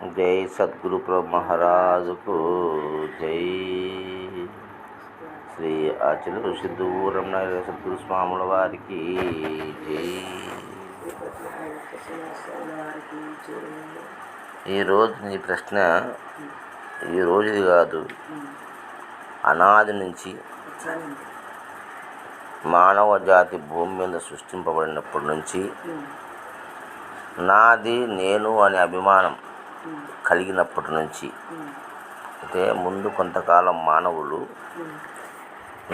జై సద్గురు ప్రభు మహారాజుకు జై. శ్రీ ఆచల సిద్ధూరం సద్గురు స్వాముల వారికి జై. ఈరోజు నీ ప్రశ్న ఈరోజుది కాదు, అనాది నుంచి మానవ జాతి భూమి మీద సృష్టింపబడినప్పటి నుంచి నాది నేను అనే అభిమానం కలిగినప్పటి నుంచి, అంటే ముందు కొంతకాలం మానవులు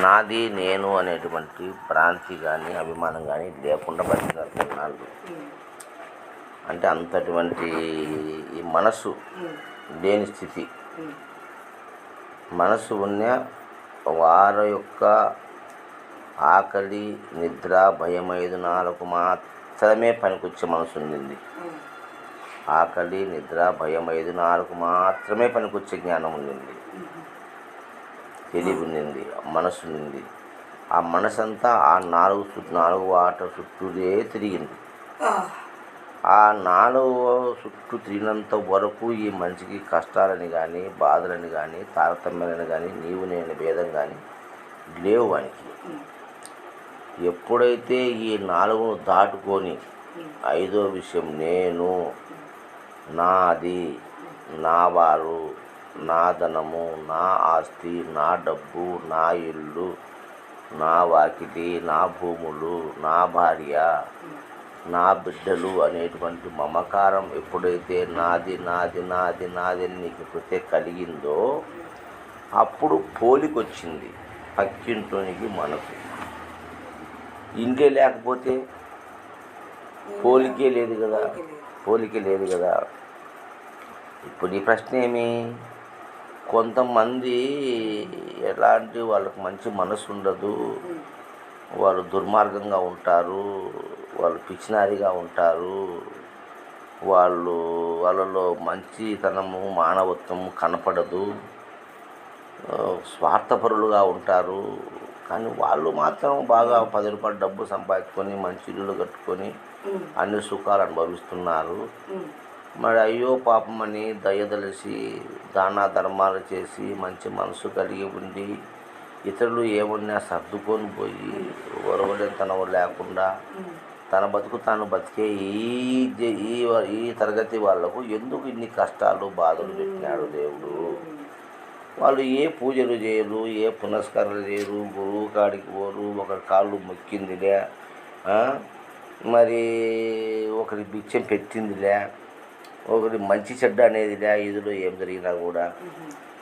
నాది నేను అనేటువంటి భ్రాంతి కానీ అభిమానం కానీ లేకుండా బతికారు కొన్నాళ్ళు. అంటే అంతటువంటి ఈ మనసు లేని స్థితి. మనసు ఉన్న వారి యొక్క ఆకలి, నిద్ర, భయం 5-4 మాత్రమే పనికొచ్చే మనసు ఉండింది. ఆకలి, నిద్ర, భయం 5-4 మాత్రమే పనికొచ్చే జ్ఞానం ఉండింది, తెలివి ఉండింది, మనసు ఉండింది. ఆ మనసు అంతా ఆ నాలుగు ఆట చుట్టూనే తిరిగింది. ఆ 4 చుట్టూ తిరిగినంత వరకు ఈ మనిషికి కష్టాలని కానీ, బాధలని కానీ, తారతమ్యాలని కానీ, నీవు నేను భేదం కానీ లేవు వానికి. ఎప్పుడైతే ఈ 4 దాటుకొని 5వ విషయం నేను, నాది, నా వారు, నా ధనము, నా ఆస్తి, నా డబ్బు, నా ఇల్లు, నా వాకిలి, నా భూములు, నా భార్య, నా బిడ్డలు అనేటువంటి మమకారం ఎప్పుడైతే నాది నాది నాది నాది అని నీకు ఎప్పుడైతే కలిగిందో అప్పుడు పోలికొచ్చింది పక్కింట్లోనికి మనకు. ఇంకే లేకపోతే పోలికే లేదు కదా. ఇప్పుడు ఈ ప్రశ్న ఏమి, కొంతమంది ఎలాంటి వాళ్ళకు మంచి మనసు ఉండదు, వాళ్ళు దుర్మార్గంగా ఉంటారు, వాళ్ళు పిచ్చినారిగా ఉంటారు, వాళ్ళలో మంచితనము మానవత్వము కనపడదు, స్వార్థపరులుగా ఉంటారు. కానీ వాళ్ళు మాత్రం బాగా 10 రూపాయలు డబ్బు సంపాదించుకొని మంచి ఇల్లు కట్టుకొని అన్ని సుఖాలు అనుభవిస్తున్నారు. మరి అయ్యో పాపం అని దయదలిసి దాన ధర్మాలు చేసి మంచి మనసు కలిగి ఉండి ఇతరులు ఏమన్నా సర్దుకొని పోయి ఒరవలేతనం లేకుండా తన బతుకు తాను బతికే ఈ తరగతి వాళ్లకు ఎందుకు ఇన్ని కష్టాలు బాధలు పెట్టినాడు దేవుడు? వాళ్ళు ఏ పూజలు చేయరు, ఏ పునస్కారాలు చేయరు, గురువు కాడికి పోరు, ఒకరి కాళ్ళు మొక్కిందిలే, మరి ఒకరి బిచ్చం పెట్టిందిలే, ఒకరి మంచి చెడ్డ అనేదిలే. ఇదిలో ఏం జరిగినా కూడా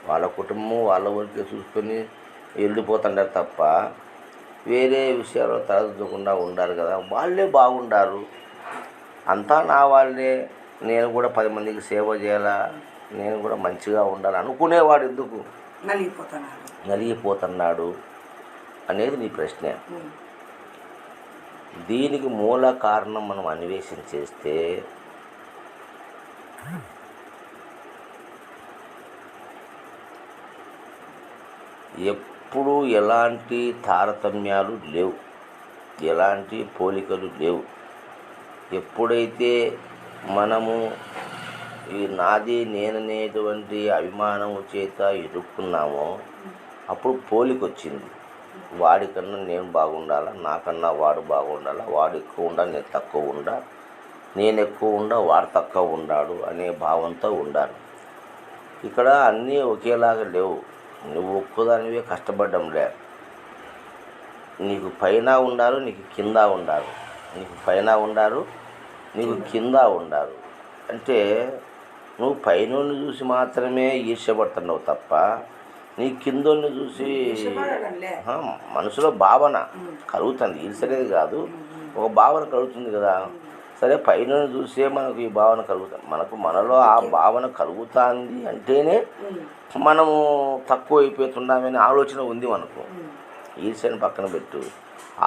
వాళ్ళ కుటుంబం వాళ్ళ వరకే చూసుకొని వెళ్ళిపోతుంటారు తప్ప వేరే విషయాల్లో తలదూకుండా ఉండారు కదా. వాళ్ళే బాగుండారు, అంతా నా వాళ్ళే, నేను కూడా 10 మందికి సేవ చేయాలా, నేను కూడా మంచిగా ఉండాలి అనుకునేవాడు ఎందుకు నలిగిపోతున్నాడు అనేది నీ ప్రశ్న. దీనికి మూల కారణం మనం అన్వేషణ చేస్తే ఎప్పుడూ ఎలాంటి తారతమ్యాలు లేవు, ఎలాంటి పోలికలు లేవు. ఎప్పుడైతే మనము ఈ నాది నేననేటువంటి అభిమానము చేత ఇరుక్కున్నామో అప్పుడు పోలికొచ్చింది. వాడికన్నా నేను బాగుండాలా, నాకన్నా వాడు బాగుండాలా, వాడు ఎక్కువ ఉండాలి, నేను తక్కువ ఉండా, నేను ఎక్కువ ఉండా, వాడు తక్కువ ఉండాడు అనే భావంతో ఉండాలి. ఇక్కడ అన్నీ ఒకేలాగా లేవు. నువ్వు ఒక్కదానివే కష్టపడ్డంలే, నీకు పైన ఉండారు, నీకు కింద ఉండారు, నీకు పైన ఉండారు, నీకు కింద ఉండారు. అంటే నువ్వు పైనోని చూసి మాత్రమే ఈర్ష్యపడుతున్నావు తప్ప నీ కిందోని చూసి మనసులో భావన కలుగుతుంది. ఈర్ష్యలేదు కాదు, ఒక భావన కలుగుతుంది కదా. సరే, పైనోని చూసే మనకు ఈ భావన కలుగుతుంది. మనలో ఆ భావన కలుగుతుంది అంటేనే మనము తక్కువ అయిపోతున్నామనే ఆలోచన ఉంది మనకు. ఈర్ష్యని పక్కన పెట్టు,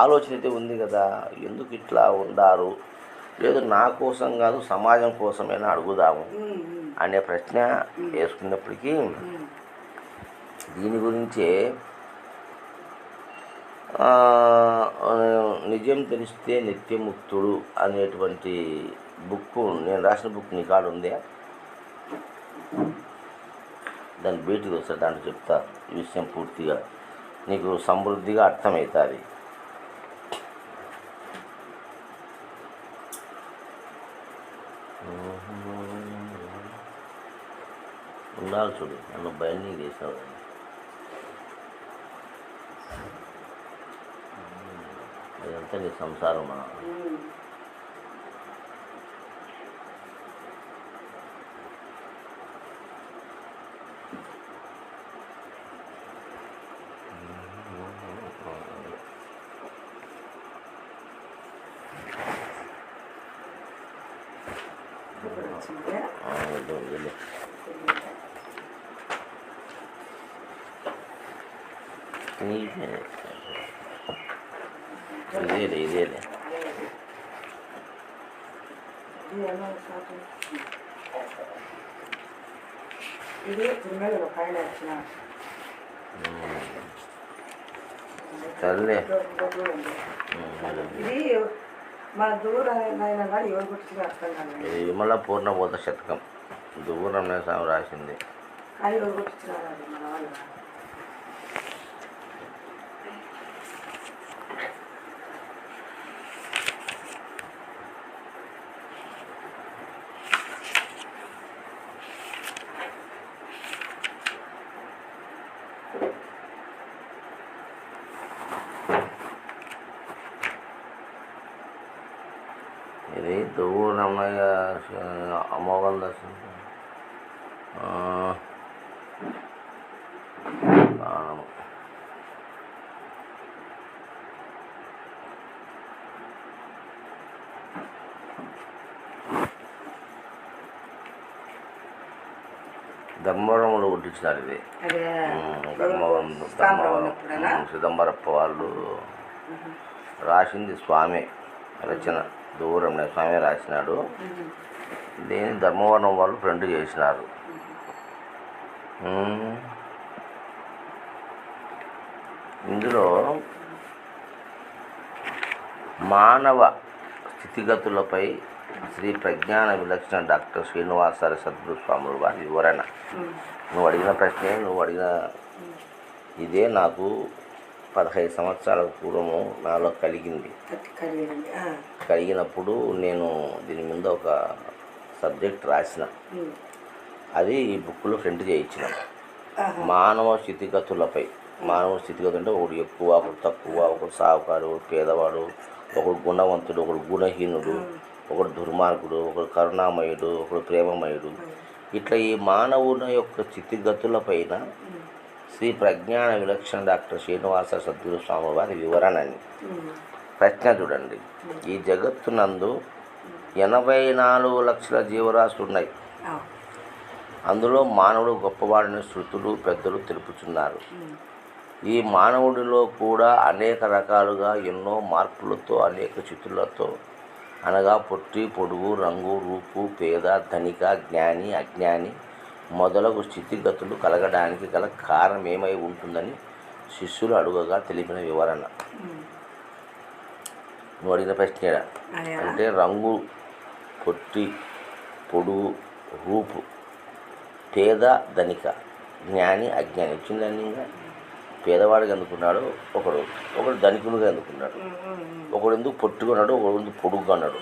ఆలోచన అయితే ఉంది కదా. ఎందుకు ఇట్లా ఉండారు, లేదు నా కోసం కాదు సమాజం కోసమైనా అడుగుదాము అనే ప్రశ్న వేసుకున్నప్పటికీ దీని గురించే నిజం తెలిస్తే నిత్యముక్తుడు అనేటువంటి బుక్ నేను రాసిన బుక్ నీ కాడ ఉందే. దాని బయటికి వస్తే దాంట్లో చెప్తా ఈ విషయం పూర్తిగా నీకు సమృద్ధిగా అర్థమవుతుంది. ఉండాలి చూడు, నన్ను బైండింగ్ చేసినావు. అదంతా నీ సంసారం. ఇదేలే సర్లే. ఇది విమల పూర్ణబోధ శతకం దూరం స్వామి రాసింది. ఇది దూరమయ్య అమోఘం దర్శనం ధర్మవరంలో కొట్టించినారు. ఇది ధర్మవరం చిదంబరప్ప వాళ్ళు రాసింది స్వామి రచన. దూరం స్వామి రాసినాడు. దీన్ని ధర్మవరం వాళ్ళు ప్రింట్ చేసినారు. ఇందులో మానవ స్థితిగతులపై శ్రీ ప్రజ్ఞాన విలక్షణ డాక్టర్ శ్రీనివాసాచార్య సద్గురు స్వాములు వారి వివరణ. నువ్వు అడిగిన ప్రశ్నే, నువ్వు అడిగిన ఇదే నాకు 15 సంవత్సరాల పూర్వము నాలో కలిగినప్పుడు నేను దీని మీద ఒక సబ్జెక్ట్ రాసిన. అది ఈ బుక్లో ప్రింట్ చేయించిన. మానవ స్థితిగతులపై. మానవ స్థితిగతులు అంటే ఒకడు ఎక్కువ, ఒకడు తక్కువ, ఒకడు సావుకారు, ఒకడు పేదవాడు, ఒకడు గుణవంతుడు, ఒకడు గుణహీనుడు, ఒకడు దుర్మార్గుడు, ఒకడు కరుణామయుడు, ఒకడు ప్రేమమయుడు. ఇట్లా ఈ మానవుల యొక్క స్థితిగతులపైన శ్రీ ప్రజ్ఞాన విలక్షణ డాక్టర్ శ్రీనివాస సద్గురు స్వామి వారి వివరణ అని. ప్రశ్న చూడండి. ఈ జగత్తునందు 84 లక్షల జీవరాశులు ఉన్నాయి. అందులో మానవుడు గొప్పవాడిని శృతులు పెద్దలు తెలుపుతున్నారు. ఈ మానవుడిలో కూడా అనేక రకాలుగా ఎన్నో మార్పులతో అనేక చిత్తులతో అనగా పొట్టి పొడుగు రంగు రూపు పేద ధనిక జ్ఞాని అజ్ఞాని మొదలగు స్థితిగతులు కలగడానికి గల కారణం ఏమై ఉంటుందని శిష్యులు అడుగగా తెలిపిన వివరణ. నువ్వు అడిగిన ప్రశ్న అంటే రంగు, పొట్టి, పొడుగు, రూపు, పేద ధనిక, జ్ఞాని అజ్ఞాని వచ్చిందని. ఇంకా పేదవాడికి అందుకున్నాడు ఒకడు ధనికునిగా అందుకున్నాడు. ఒకడు ఎందుకు పొట్టుగా ఉన్నాడు, ఒకడు ఎందుకు పొడుగుగా ఉన్నాడు,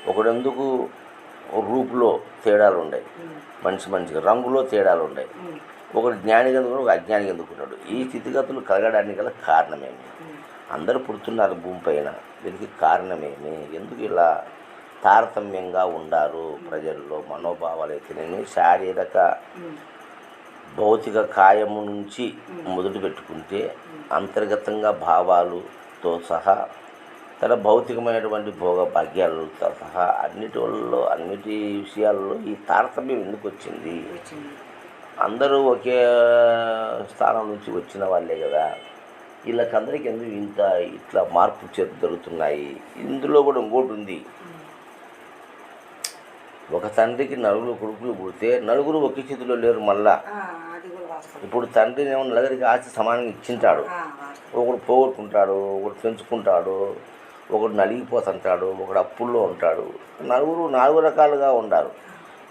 ఒకడు ఎందుకు రూపులో తేడాలు ఉన్నాయి, మనిషిగా రంగులో తేడాలు ఉన్నాయి, ఒకడు జ్ఞానికి ఎందుకున్నాడు, ఒక అజ్ఞానికి ఎందుకున్నాడు. ఈ స్థితిగతులు కలగడానికి గల కారణమేమి? అందరూ పుడుతున్నారు భూమిపైన, దీనికి కారణమేమి? ఎందుకు ఇలా తారతమ్యంగా ఉండారు ప్రజల్లో? మనోభావాలు అయితేనేమి, శారీరక భౌతిక కాయము నుంచి మొదలు పెట్టుకుంటే అంతర్గతంగా భావాలుతో సహా తన భౌతికమైనటువంటి భోగ భాగ్యాలతో సహా అన్నిటి విషయాల్లో ఈ తారతమ్యం ఎందుకు వచ్చింది? అందరూ ఒకే స్థానం నుంచి వచ్చిన వాళ్ళే కదా. వీళ్ళకందరికీ ఎందుకు ఇట్లా మార్పు జరుగుతున్నాయి? ఇందులో కూడా ఇంకోటి ఉంది. ఒక తండ్రికి 9 కొడుకులు పుడితే 9 ఒకే చేతిలో లేరు. మళ్ళా ఇప్పుడు తండ్రిని ఏమో నలుగురికి ఆస్తి సమానంగా ఇచ్చింటాడు. ఒకడు పోగొట్టుకుంటాడు, ఒకడు పెంచుకుంటాడు, ఒకడు నలిగిపోతుంటాడు, ఒకడు అప్పుల్లో ఉంటాడు. 4 రకాలుగా ఉండారు.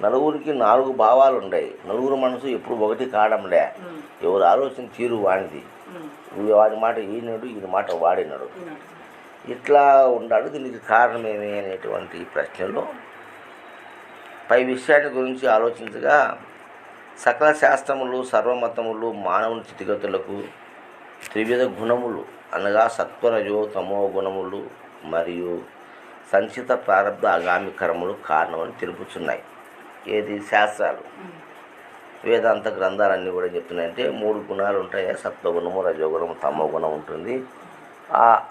నలుగురికి 4 భావాలు ఉన్నాయి. నలుగురు మనసు ఎప్పుడు ఒకటి కావడంలే. ఎవరు ఆలోచన తీరు వాడిది. వాడి మాట ఈనాడు, ఈయన మాట వాడినాడు. ఇట్లా ఉండాలి. దీనికి కారణమేమి అనేటువంటి ప్రశ్నలో పై విషయాన్ని గురించి ఆలోచించగా సకల శాస్త్రములు సర్వమతములు మానవుని స్థితిగతులకు త్రివిధ గుణములు అనగా సత్వరజో తమో గుణములు మరియు సంచిత ప్రారంభ ఆగామి కర్మలు కారణమని తెలుపుతున్నాయి. ఏది శాస్త్రాలు, వేదాంత గ్రంథాలన్నీ కూడా చెప్తున్నాయంటే 3 గుణాలు ఉంటాయి. సత్వగుణము, రజోగుణము, తమో గుణం ఉంటుంది.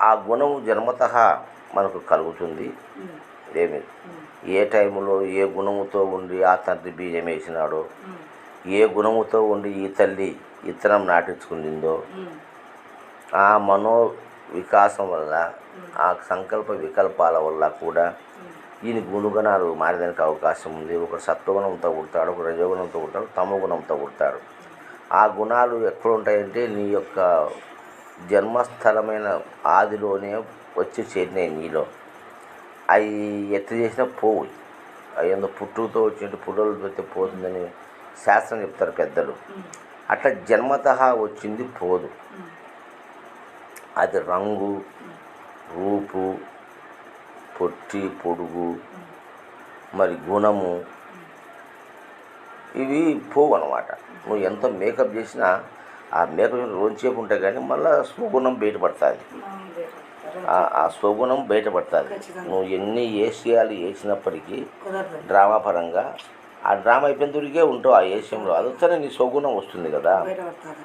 ఆ గుణము జన్మతః మనకు కలుగుతుంది. ఏమి ఏ టైంలో ఏ గుణముతో ఉండి ఆ తండ్రి బీజం వేసినాడో, ఏ గుణముతో ఉండి ఈ తల్లి ఇత్తనం నాటించుకుందో, ఆ మనో వికాసం వల్ల ఆ సంకల్ప వికల్పాల వల్ల కూడా ఈయన గుణగుణాలు మారేదానికి అవకాశం ఉంది. ఒకడు సత్వగుణంతో పుడతాడు, ఒక రజోగుణంతో పుడతాడు, తమో గుణంతో పుడతాడు. ఆ గుణాలు ఎక్కడ ఉంటాయంటే నీ యొక్క జన్మస్థలమైన ఆదిలోనే వచ్చి చేరినాయి నీలో. అవి ఎట్లా చేసినా పోవు. అవి ఏందో పుట్టుతో వచ్చినట్టు పుట్టలు పెడితే పోతుందని శాస్త్రం చెప్తారు పెద్దలు. అట్లా జన్మతః వచ్చింది పోదు. అది రంగు, రూపు, పొట్టి, పొడుగు, మరి గుణము ఇవి పోవు అన్నమాట. నువ్వు ఎంత మేకప్ చేసినా ఆ మేకప్ రోజుసేపు ఉంటాయి కానీ మళ్ళీ స్వగుణం బయటపడుతుంది. ఆ స్వగుణం బయటపడుతుంది. నువ్వు ఎన్ని ఏషియాలు వేసినప్పటికీ డ్రామా పరంగా ఆ డ్రామా అయిపోయిన దొరికే ఉంటావు ఆ ఏషియంలో. అది వస్తేనే నీ స్వగుణం వస్తుంది కదా,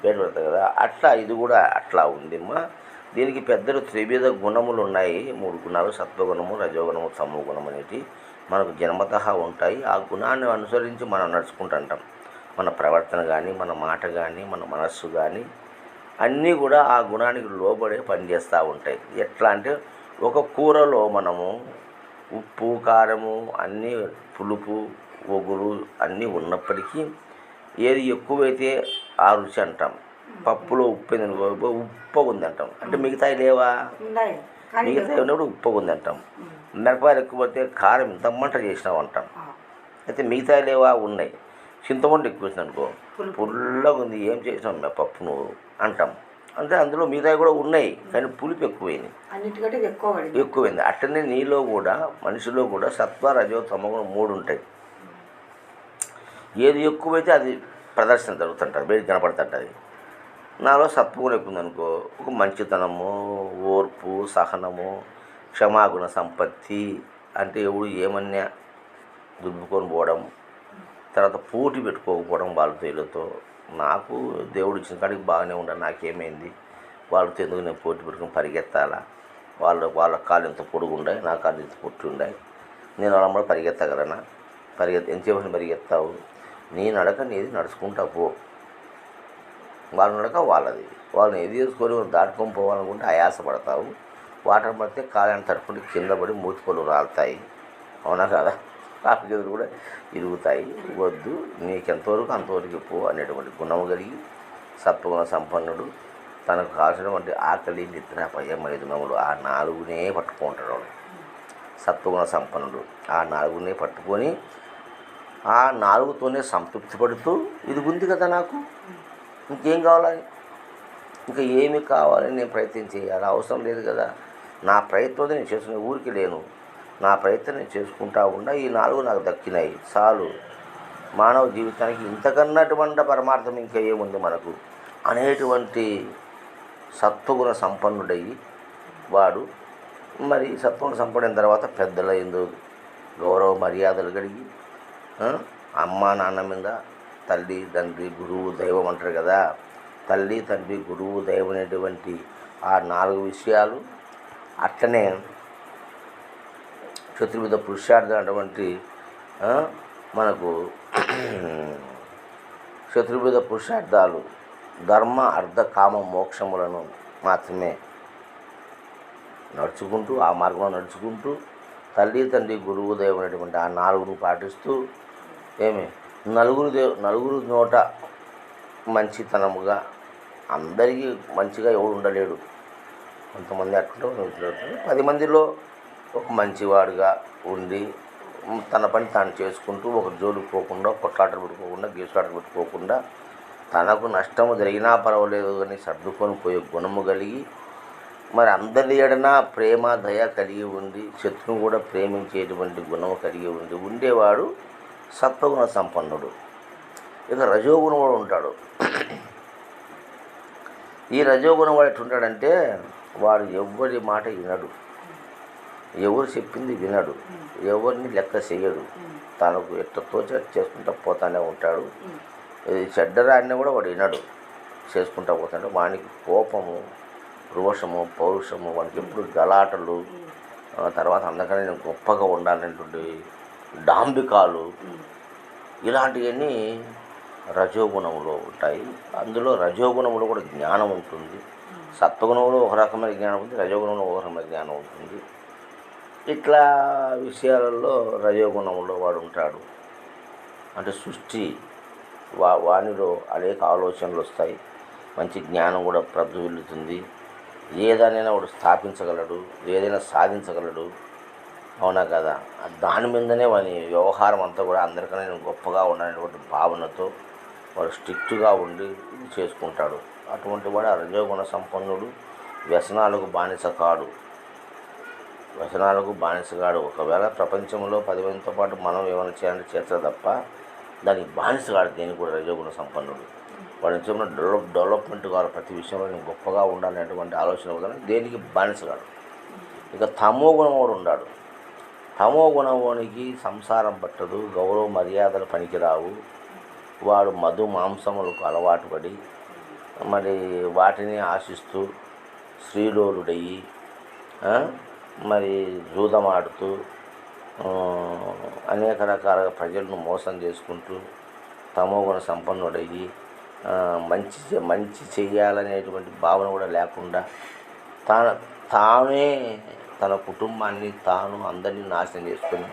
బయటపడుతుంది కదా. అట్లా ఇది కూడా అట్లా ఉందిమ్మా. దీనికి పెద్దలు త్రివిధ గుణములు ఉన్నాయి. 3 గుణాలు సత్వగుణము, రజోగుణము, తమో గుణం అనేవి మనకు జన్మతః ఉంటాయి. ఆ గుణాన్ని అనుసరించి మనం నడుచుకుంటుంటాం. మన ప్రవర్తన కానీ, మన మాట కానీ, మన మనస్సు కానీ అన్నీ కూడా ఆ గుణానికి లోబడే పనిచేస్తూ ఉంటాయి. ఎట్లా అంటే ఒక కూరలో మనము ఉప్పు, కారము, అన్నీ పులుపు, ఒగురు అన్నీ ఉన్నప్పటికీ ఏది ఎక్కువైతే ఆ రుచి అంటాం. పప్పులో ఉప్పు ఉప్పు ఉంది అంటాం. అంటే మిగతాయి లేవా? మిగతాయి ఉన్నప్పుడు ఉప్పు ఉంది అంటాం. మిరపకాయలు ఎక్కువ పడితే కారం ఇంత మంట చేసినావు అంటాం. అయితే మిగతాయి లేవా? ఉన్నాయి. చింతపండు ఎక్కువ వచ్చింది అనుకో, పుల్లగా ఉంది, ఏం చేసినావు మేము పప్పు నువ్వు అంటాం. అంటే అందులో మిగతాయి కూడా ఉన్నాయి కానీ పులుపు ఎక్కువైంది, ఎక్కువైంది. అట్టనే నీలో కూడా మనిషిలో కూడా సత్వ, రజో, తమో గుణం 3 ఉంటాయి. ఏది ఎక్కువైతే అది ప్రదర్శన జరుగుతుంటారు, బయట కనపడుతుంటుంది. నాలో సత్వగుణం ఎక్కువ ఉందనుకో, ఒక మంచితనము, ఓర్పు, సహనము, క్షమాగుణ సంపత్తి, అంటే ఎవడు ఏమన్నా దుబ్బుకొని పోవడం, తర్వాత పోటీ పెట్టుకోకపోవడం వాళ్ళతో వీళ్ళతో. నాకు దేవుడు ఇచ్చిన కాడికి బాగానే ఉండాలి, నాకేమైంది వాళ్ళతో ఎందుకు నేను పోటీ పెట్టుకుని పరిగెత్తాలా? వాళ్ళ కాళ్ళు ఎంత పొడుగు ఉన్నాయి, నా కాళ్ళు ఎంత పొట్టి ఉన్నాయి, నేను వాళ్ళ కూడా పరిగెత్తగలనా? ఎంతసేపు పరిగెత్తావు? నీ నడక నీది, నడుచుకుంటా పో. వాళ్ళ నడక వాళ్ళది. వాళ్ళని ఎది చేసుకొని దాటుకొని పోవాలనుకుంటే ఆయాసపడతావు. వాటర్ పడితే కాళ్ళని తట్టుకుంటే కింద పడి మూతిపళ్ళు రాలుతాయి. అవునా కదా? కాళ్ళ చేతులు కూడా ఇరుగుతాయి. వద్దు, నీకెంతవరకు అంతవరకు పో అనేటువంటి గుణము కలిగి సత్వగుణ సంపన్నుడు తనకు కావాల్సినటువంటి ఆకలి, నిద్ర, భయం, మైథునములు ఆ 4నే పట్టుకుంటాడు వాడు. సత్వగుణ సంపన్నుడు ఆ 4నే పట్టుకొని ఆ 4తోనే సంతృప్తి పడుతూ ఇది ఉంది కదా నాకు, ఇంకేం కావాలని, ఇంకా ఏమి కావాలని నేను ప్రయత్నం చేయాలి, అవసరం లేదు కదా, నా ప్రయత్నం నేను చేసుకునే ఊరికి లేను, నా ప్రయత్నం నేను చేసుకుంటా ఉన్నా, ఈ 4 నాకు దక్కినాయి చాలు, మానవ జీవితానికి ఇంతకన్నటువంటి పరమార్థం ఇంకా ఏముంది మనకు అనేటువంటి సత్వగుణ సంపన్నుడయ్యి వాడు మరి సత్వగుణ సంపన్నుడైన తర్వాత పెద్దల ఎందు గౌరవ మర్యాదలు కలిగి అమ్మ నాన్న మీద తల్లి, తండ్రి, గురువు, దైవం అంటారు కదా. తల్లి, తండ్రి, గురువు, దైవం అనేటువంటి ఆ 4 విషయాలు. అట్లనే చతుర్విధ పురుషార్థం అటువంటి మనకు చతుర్విధ పురుషార్థాలు ధర్మ, అర్థ, కామ, మోక్షములను మాత్రమే నడుచుకుంటూ ఆ మార్గంలో నడుచుకుంటూ తల్లి, తండ్రి, గురువు, దైవం అనేటువంటి ఆ 4ను పాటిస్తూ నలుగురు నోట మంచితనముగా, అందరికీ మంచిగా ఎవడు ఉండలేడు, కొంతమంది అట్లా 10 మందిలో ఒక మంచివాడుగా ఉండి తన పని తాను చేసుకుంటూ ఒక జోలికి పోకుండా, కొట్లాటలు పెట్టుకోకుండా, గీసులాటలు పెట్టుకోకుండా, తనకు నష్టము జరిగినా పర్వాలేదు అని సర్దుకొని పోయే గుణము కలిగి, మరి అందరి ఎడన ప్రేమ దయ కలిగి ఉండి, శత్రువును కూడా ప్రేమించేటువంటి గుణము కలిగి ఉండేవాడు సత్వగుణ సంపన్నుడు. ఇక రజోగుణం కూడా ఉంటాడు. ఈ రజోగుణం వాడు ఎట్లుంటాడంటే, వాడు ఎవరి మాట వినడు, ఎవరు చెప్పింది వినడు, ఎవరిని లెక్క చేయడు, తనకు ఎట్లా తోచి చేసుకుంటూ పోతానే ఉంటాడు. చెడ్డరాడిని కూడా వాడు వినడు, చేసుకుంటూ పోతాడు. వానికి కోపము, రోషము, పౌరుషము, వానికి ఎప్పుడు గలాటలు, తర్వాత అందుకని నేను గొప్పగా ఉండాలనేటువంటి డాంబికాలు, ఇలాంటివన్నీ రజోగుణంలో ఉంటాయి. అందులో రజోగుణంలో కూడా జ్ఞానం ఉంటుంది. సత్వగుణంలో ఒక రకమైన జ్ఞానం ఉంటుంది, రజోగుణంలో ఒక రకమైన జ్ఞానం ఉంటుంది. ఇట్లా విషయాలలో రజోగుణంలో వాడు ఉంటాడు. అంటే సృష్టి వానిలో అనేక ఆలోచనలు వస్తాయి, మంచి జ్ఞానం కూడా ప్రజ్వలిస్తుంది. ఏదైనా వాడు స్థాపించగలడు, ఏదైనా సాధించగలడు. అవునా కదా? దాని మీదనే వాని వ్యవహారం అంతా కూడా అందరికన్నా నేను గొప్పగా ఉండనేటువంటి భావనతో వాడు స్ట్రిక్ట్గా ఉండి ఇది చేసుకుంటాడు. అటువంటి వాడు ఆ రజోగుణ సంపన్నుడు. వ్యసనాలకు బానిస కాడు, వ్యసనాలకు బానిసగాడు. ఒకవేళ ప్రపంచంలో 10 మందితో పాటు మనం ఏమైనా చేయాలంటే చేస్తారు తప్ప దానికి బానిసగాడు. దేనికి కూడా రజోగుణ సంపన్నుడు. వాడు నిజంగా డెవలప్మెంట్ కావాలి, ప్రతి విషయంలో నేను గొప్పగా ఉండాలనేటువంటి ఆలోచన వల్ల దేనికి బానిసగాడు. ఇక తమో గుణం వాడు ఉన్నాడు. తమో గుణంలోనికి సంసారం పట్టదు, గౌరవ మర్యాదలు పనికిరావు. వాడు మధు మాంసములకు అలవాటు పడి మరి వాటిని ఆశిస్తూ శ్రీలోలుడయ్యి మరి జూదమాడుతూ అనేక రకాలుగా ప్రజలను మోసం చేసుకుంటూ తమోగుణ సంపన్నుడయ్యి మంచి చెయ్యాలనేటువంటి భావన కూడా లేకుండా తానే తన కుటుంబాన్ని తాను అందరినీ నాశనం చేసుకొని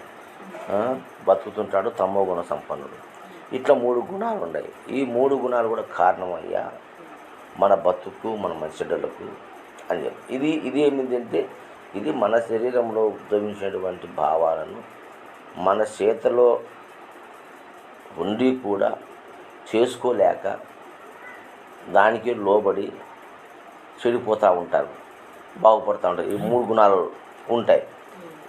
బతుకుతుంటాడు తమోగుణ సంపన్నుడు. ఇట్లా 3 గుణాలు ఉన్నాయి. ఈ 3 గుణాలు కూడా కారణమయ్యా మన బతుకు, మన మంచిడలకు అని చెప్పి ఇది ఏమిటంటే, ఇది మన శరీరంలో ఉద్భవించినటువంటి భావాలను మన చేతలో ఉండి కూడా చేసుకోలేక దానికి లోబడి చెడిపోతూ ఉంటారు, బాగుపడుతూ ఉంటారు. ఈ 3 గుణాలు ఉంటాయి.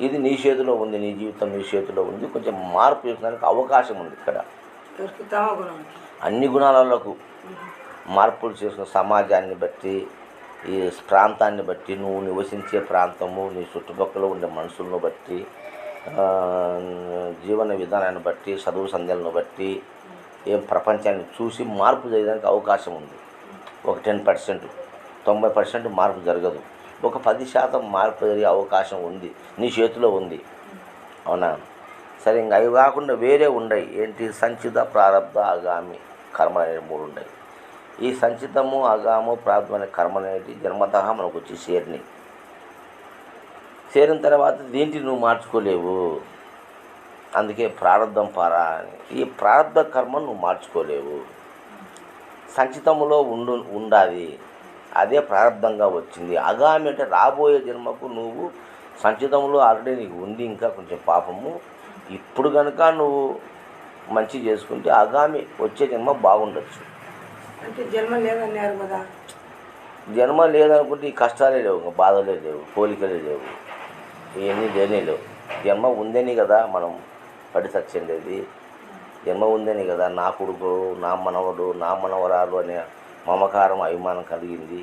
ఇది నీ చేతిలో ఉంది, నీ జీవితం నీ చేతిలో ఉంది. కొంచెం మార్పు చేసుకోవడానికి అవకాశం ఉంది. ఇక్కడ అన్ని గుణాలకు మార్పులు చేసుకున్న సమాజాన్ని బట్టి, ఈ ప్రాంతాన్ని బట్టి, నువ్వు నివసించే ప్రాంతము, నీ చుట్టుపక్కల ఉండే మనుషులను బట్టి, జీవన విధానాన్ని బట్టి, చదువు సంధ్యలను బట్టి, ఏం ప్రపంచాన్ని చూసి మార్పు చేయడానికి అవకాశం ఉంది. ఒక 10%, 90% మార్పు జరగదు. ఒక 10% మార్పు జరిగే అవకాశం ఉంది, నీ చేతిలో ఉంది. అవునా? సరే, ఇంకా అవి కాకుండా వేరే ఉన్నాయి. ఏంటి? సంచిత, ప్రారంధ, ఆగామి కర్మ అనేవి 3 ఉన్నాయి. ఈ సంచితము, అగాము, ప్రారంధం అనే కర్మ అనేవి జన్మత మనకు వచ్చి చేరిన తర్వాత దీంట్లో నువ్వు మార్చుకోలేవు. అందుకే ప్రారంధం పారా అని. ఈ ప్రారంధ కర్మను నువ్వు మార్చుకోలేవు. సంచితములో ఉండాలి, అదే ప్రారంధంగా వచ్చింది. అగామి అంటే రాబోయే జన్మకు నువ్వు సంచితంలో ఆల్రెడీ నీకు ఉంది, ఇంకా కొంచెం పాపము. ఇప్పుడు కనుక నువ్వు మంచి చేసుకుంటే ఆగామి వచ్చే జన్మ బాగుండొచ్చు. అంటే జన్మ లేదన్నారు కదా. జన్మ లేదనుకుంటే ఈ కష్టాలే లేవు, ఇంకా బాధలే లేవు, పోలికలే లేవు, ఇవన్నీ లేనే లేవు. జన్మ ఉందని కదా మనం పడి చచ్చిండేది. జన్మ ఉందని కదా నా కొడుకు, నా మనవడు, నా మనవరాలు అనే మమకారం, అభిమానం కలిగింది.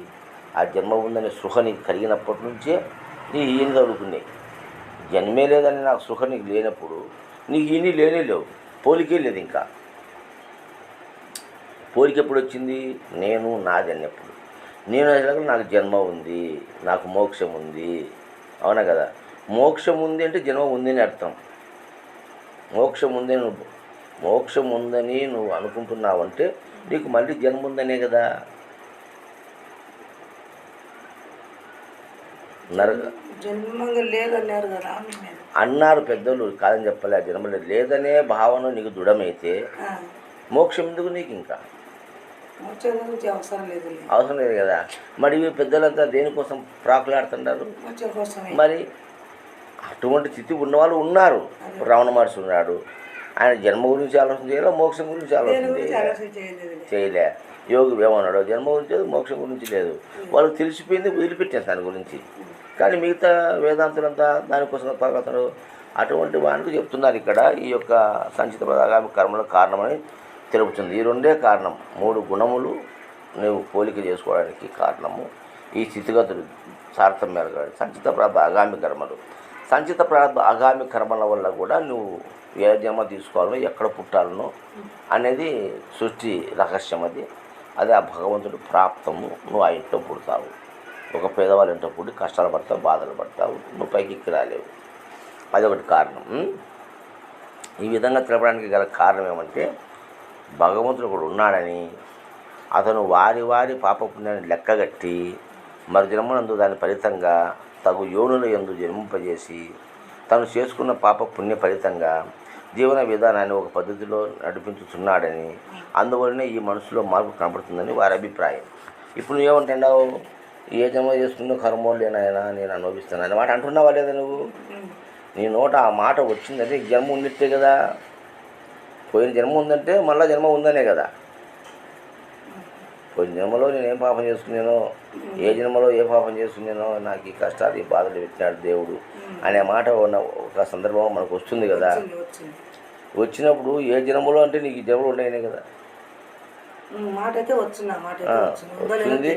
ఆ జన్మ ఉందనే సృహ నీకు కలిగినప్పటి నుంచే నీ ఈయన చదువుకున్నాయి. జన్మే లేదని నాకు సుఖ నీకు లేనప్పుడు నీకు ఈయన లేనే లేవు, పోలికే లేదు. ఇంకా పోలిక ఎప్పుడు వచ్చింది? నేను నాది అన్నప్పుడు. నేను అసలు నాకు జన్మ ఉంది, నాకు మోక్షం ఉంది. అవునా కదా? మోక్షం ఉంది అంటే జన్మ ఉంది అని అర్థం. మోక్షం ఉందని నువ్వు అనుకుంటున్నావంటే నీకు మళ్ళీ జన్మ ఉందనే కదా. జన్మంగా లేదన్నారు కదా అన్నారు పెద్దలు, కాదని చెప్పలే. జన్మ లేదనే భావన నీకు దృఢమైతే మోక్షం ఎందుకు నీకు? ఇంకా అవసరం లేదు కదా. మరి పెద్దలంతా దేనికోసం ప్రాకులాడుతుంటారు? మరి అటువంటి స్థితి ఉన్నవాళ్ళు ఉన్నారు. రమణ మహర్షి ఉన్నాడు, ఆయన జన్మ గురించి ఆలోచన చేయలే, మోక్షం గురించి ఆలోచన చేయలే. యోగి ఏమన్నాడు, జన్మ గురించి లేదు, మోక్షం గురించి లేదు, వాళ్ళకి తెలిసిపోయింది, వదిలిపెట్టారు దాని గురించి. కానీ మిగతా వేదాంతులంతా దానికోసం పగతారు. అటువంటి వానికి చెప్తున్నారు ఇక్కడ ఈ యొక్క సంచిత ఆగామి కర్మల కారణమని తెలుపుతుంది. ఈ రెండే కారణం, 3 గుణములు నువ్వు పోలిక చేసుకోవడానికి కారణము ఈ స్థితిగతులు తారతమ్యాలు కాదు. సంచిత ప్రారంభ ఆగామి కర్మలు, సంచిత ప్రారంభ ఆగామి కర్మల వల్ల కూడా నువ్వు ఏ జన్మ తీసుకోవాలో, ఎక్కడ పుట్టాలనో అనేది సృష్టి రహస్యం. అది ఆ భగవంతుడు ప్రాప్తము. నువ్వు ఆ ఇంట్లో పుడతావు, ఒక పేదవాళ్ళ ఇంట్లో పుట్టి కష్టాలు పడతావు, బాధలు పడతావు, నువ్వు పైకి ఎక్కి రాలేవు. అదొకటి కారణం. ఈ విధంగా తెలపడానికి గల కారణం ఏమంటే భగవంతుడు ఒకడు ఉన్నాడని, అతను వారి వారి పాపపుణ్యాన్ని లెక్కగట్టి మరి జన్మనందు దాని ఫలితంగా తగు యోనుల యందు జన్మింపజేసి తను చేసుకున్న పాప పుణ్య ఫలితంగా జీవన విధానాన్ని ఒక పద్ధతిలో నడిపించుతున్నాడని, అందువల్లనే ఈ మనసులో మార్పు కనపడుతుందని వారి అభిప్రాయం. ఇప్పుడు నువ్వేమంటున్నావు, ఏ జన్మ చేసుకున్న కర్మోళ్ళేనాయనా నేను అనుభవిస్తాను అనే మాట అంటున్నావా లేదా? నువ్వు నీ నోట ఆ మాట వచ్చిందంటే జన్మ ఉన్నట్టే కదా. పోయిన జన్మ ఉందంటే మళ్ళీ జన్మ ఉందనే కదా. పోయిన జన్మలో నేను ఏం పాపం చేసుకున్నానో, ఏ జన్మలో ఏ పాపం చేసుకున్నానో, నాకు ఈ కష్టాలు ఈ బాధలు పెట్టినాడు దేవుడు అనే మాట ఒక సందర్భం మనకు వస్తుంది కదా. వచ్చినప్పుడు ఏ జన్మలో అంటే నీకు ఈ జన్మలు ఉన్నాయనే కదా. వచ్చింది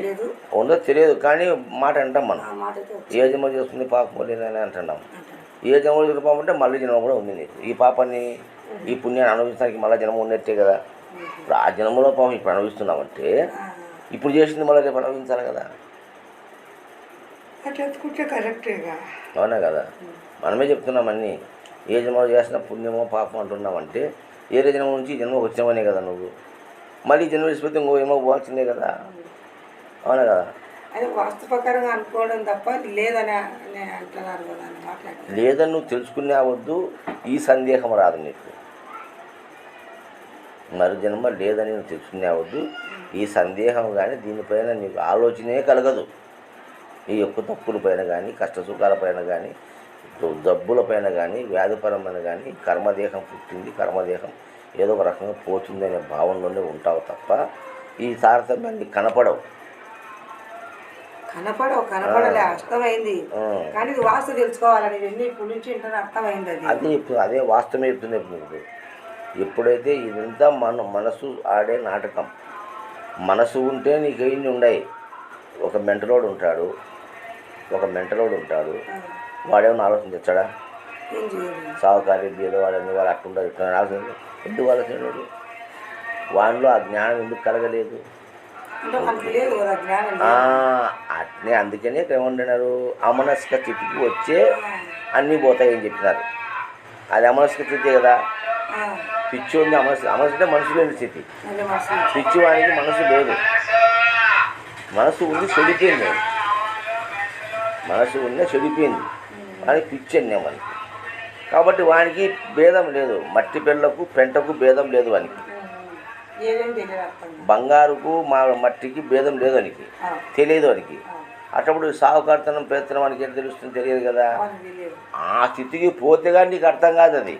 ఉందో తెలియదు, కానీ మాట అంటాం మనం. ఏ జన్మ చేసుకుని పాపం లేదని అంటున్నాం. ఏ జన్మలో చేసుకుని పాపం అంటే మళ్ళీ జన్మ కూడా ఉంది నీకు. ఈ పాపాన్ని ఈ పుణ్యాన్ని అనుభవించడానికి మళ్ళీ జన్మ ఉన్నట్టే కదా. ఇప్పుడు ఆ జన్మలో పాపం ఇప్పుడు అనుభవిస్తున్నామంటే ఇప్పుడు చేసింది మళ్ళీ రేపు అనుభవించాలి కదా. అవునా కదా. మనమే చెప్తున్నామన్నీ. ఏ జన్మలో చేసిన పుణ్యమో పాపం అంటున్నామంటే ఏ జన్మ నుంచి జన్మ వచ్చినామనే కదా. నువ్వు మళ్ళీ జన్మ విడిచిపోతే ఇంకో ఏమో పోవాల్సిందే కదా. అవునా కదా. అది వాస్తు ప్రకారంగా అనుకోవడం తప్ప లేదని అంటున్నారు కదా. లేదని నువ్వు తెలుసుకునే వద్దు, ఈ సందేహం రాదు నీకు. మరు జన్మ లేదని నువ్వు తెలుసుకునేవద్దు, ఈ సందేహం కానీ దీనిపైన నీకు ఆలోచనే కలగదు. ఈ యొక్క తప్పులపైన కానీ, కష్టసుఖాలపైన కానీ, జబ్బులపైన కానీ, వ్యాధిపరమైన కానీ, కర్మదేహం పుట్టింది, కర్మదేహం ఏదో ఒక రకంగా పోతుంది అనే భావనలోనే ఉంటావు తప్ప ఈ తారతమ్యాన్ని కనపడవు. కనపడలే, అర్థమైంది. కానీ ఇది వాస్తు తెలుసుకోవాలని ఇప్పుడు నుంచి అర్థమైంది. అదే వాస్తవమే చెప్తుంది. ఇప్పుడు ఎప్పుడైతే ఇదంతా మనసు ఆడే నాటకం. మనసు ఉంటే నీకు ఇన్ని ఉన్నాయి. ఒక మెంటలోడు ఉంటాడు, వాడేమన్నా ఆలోచన తెచ్చాడా? సావుకారి బీద వాడని వాళ్ళు అట్టుంటారు, ఇట్లా ఆలోచన ఎందుకు ఆలోచన? వాడిలో ఆ జ్ఞానం ఎందుకు కలగలేదు? అట్నే అందుకనే ఏమంటున్నారు, అమనస్క స్థితికి వచ్చే అన్నీ పోతాయని చెప్పినారు. అది అమనస్క స్థితి కదా. పిచ్చి ఉంది, మనసు అంటే మనసు లేని స్థితి. పిచ్చి వానికి మనసు లేదు, మనసు ఉంది చెడిపోయింది. మనసు ఉన్న చెడిపోయింది అని పిచ్చి అన్నాం మనకి. కాబట్టి వానికి భేదం లేదు. మట్టి పెళ్ళకు పెంటకు భేదం లేదు వానికి. బంగారుకు మట్టికి భేదం లేదు వానికి, తెలియదు వానికి. అటప్పుడు సావుకార్తనం పేర్తనం వానికి ఏం తెలుస్తుంది? తెలియదు కదా. ఆ స్థితికి పోతే కానీ నీకు అర్థం కాదు అది.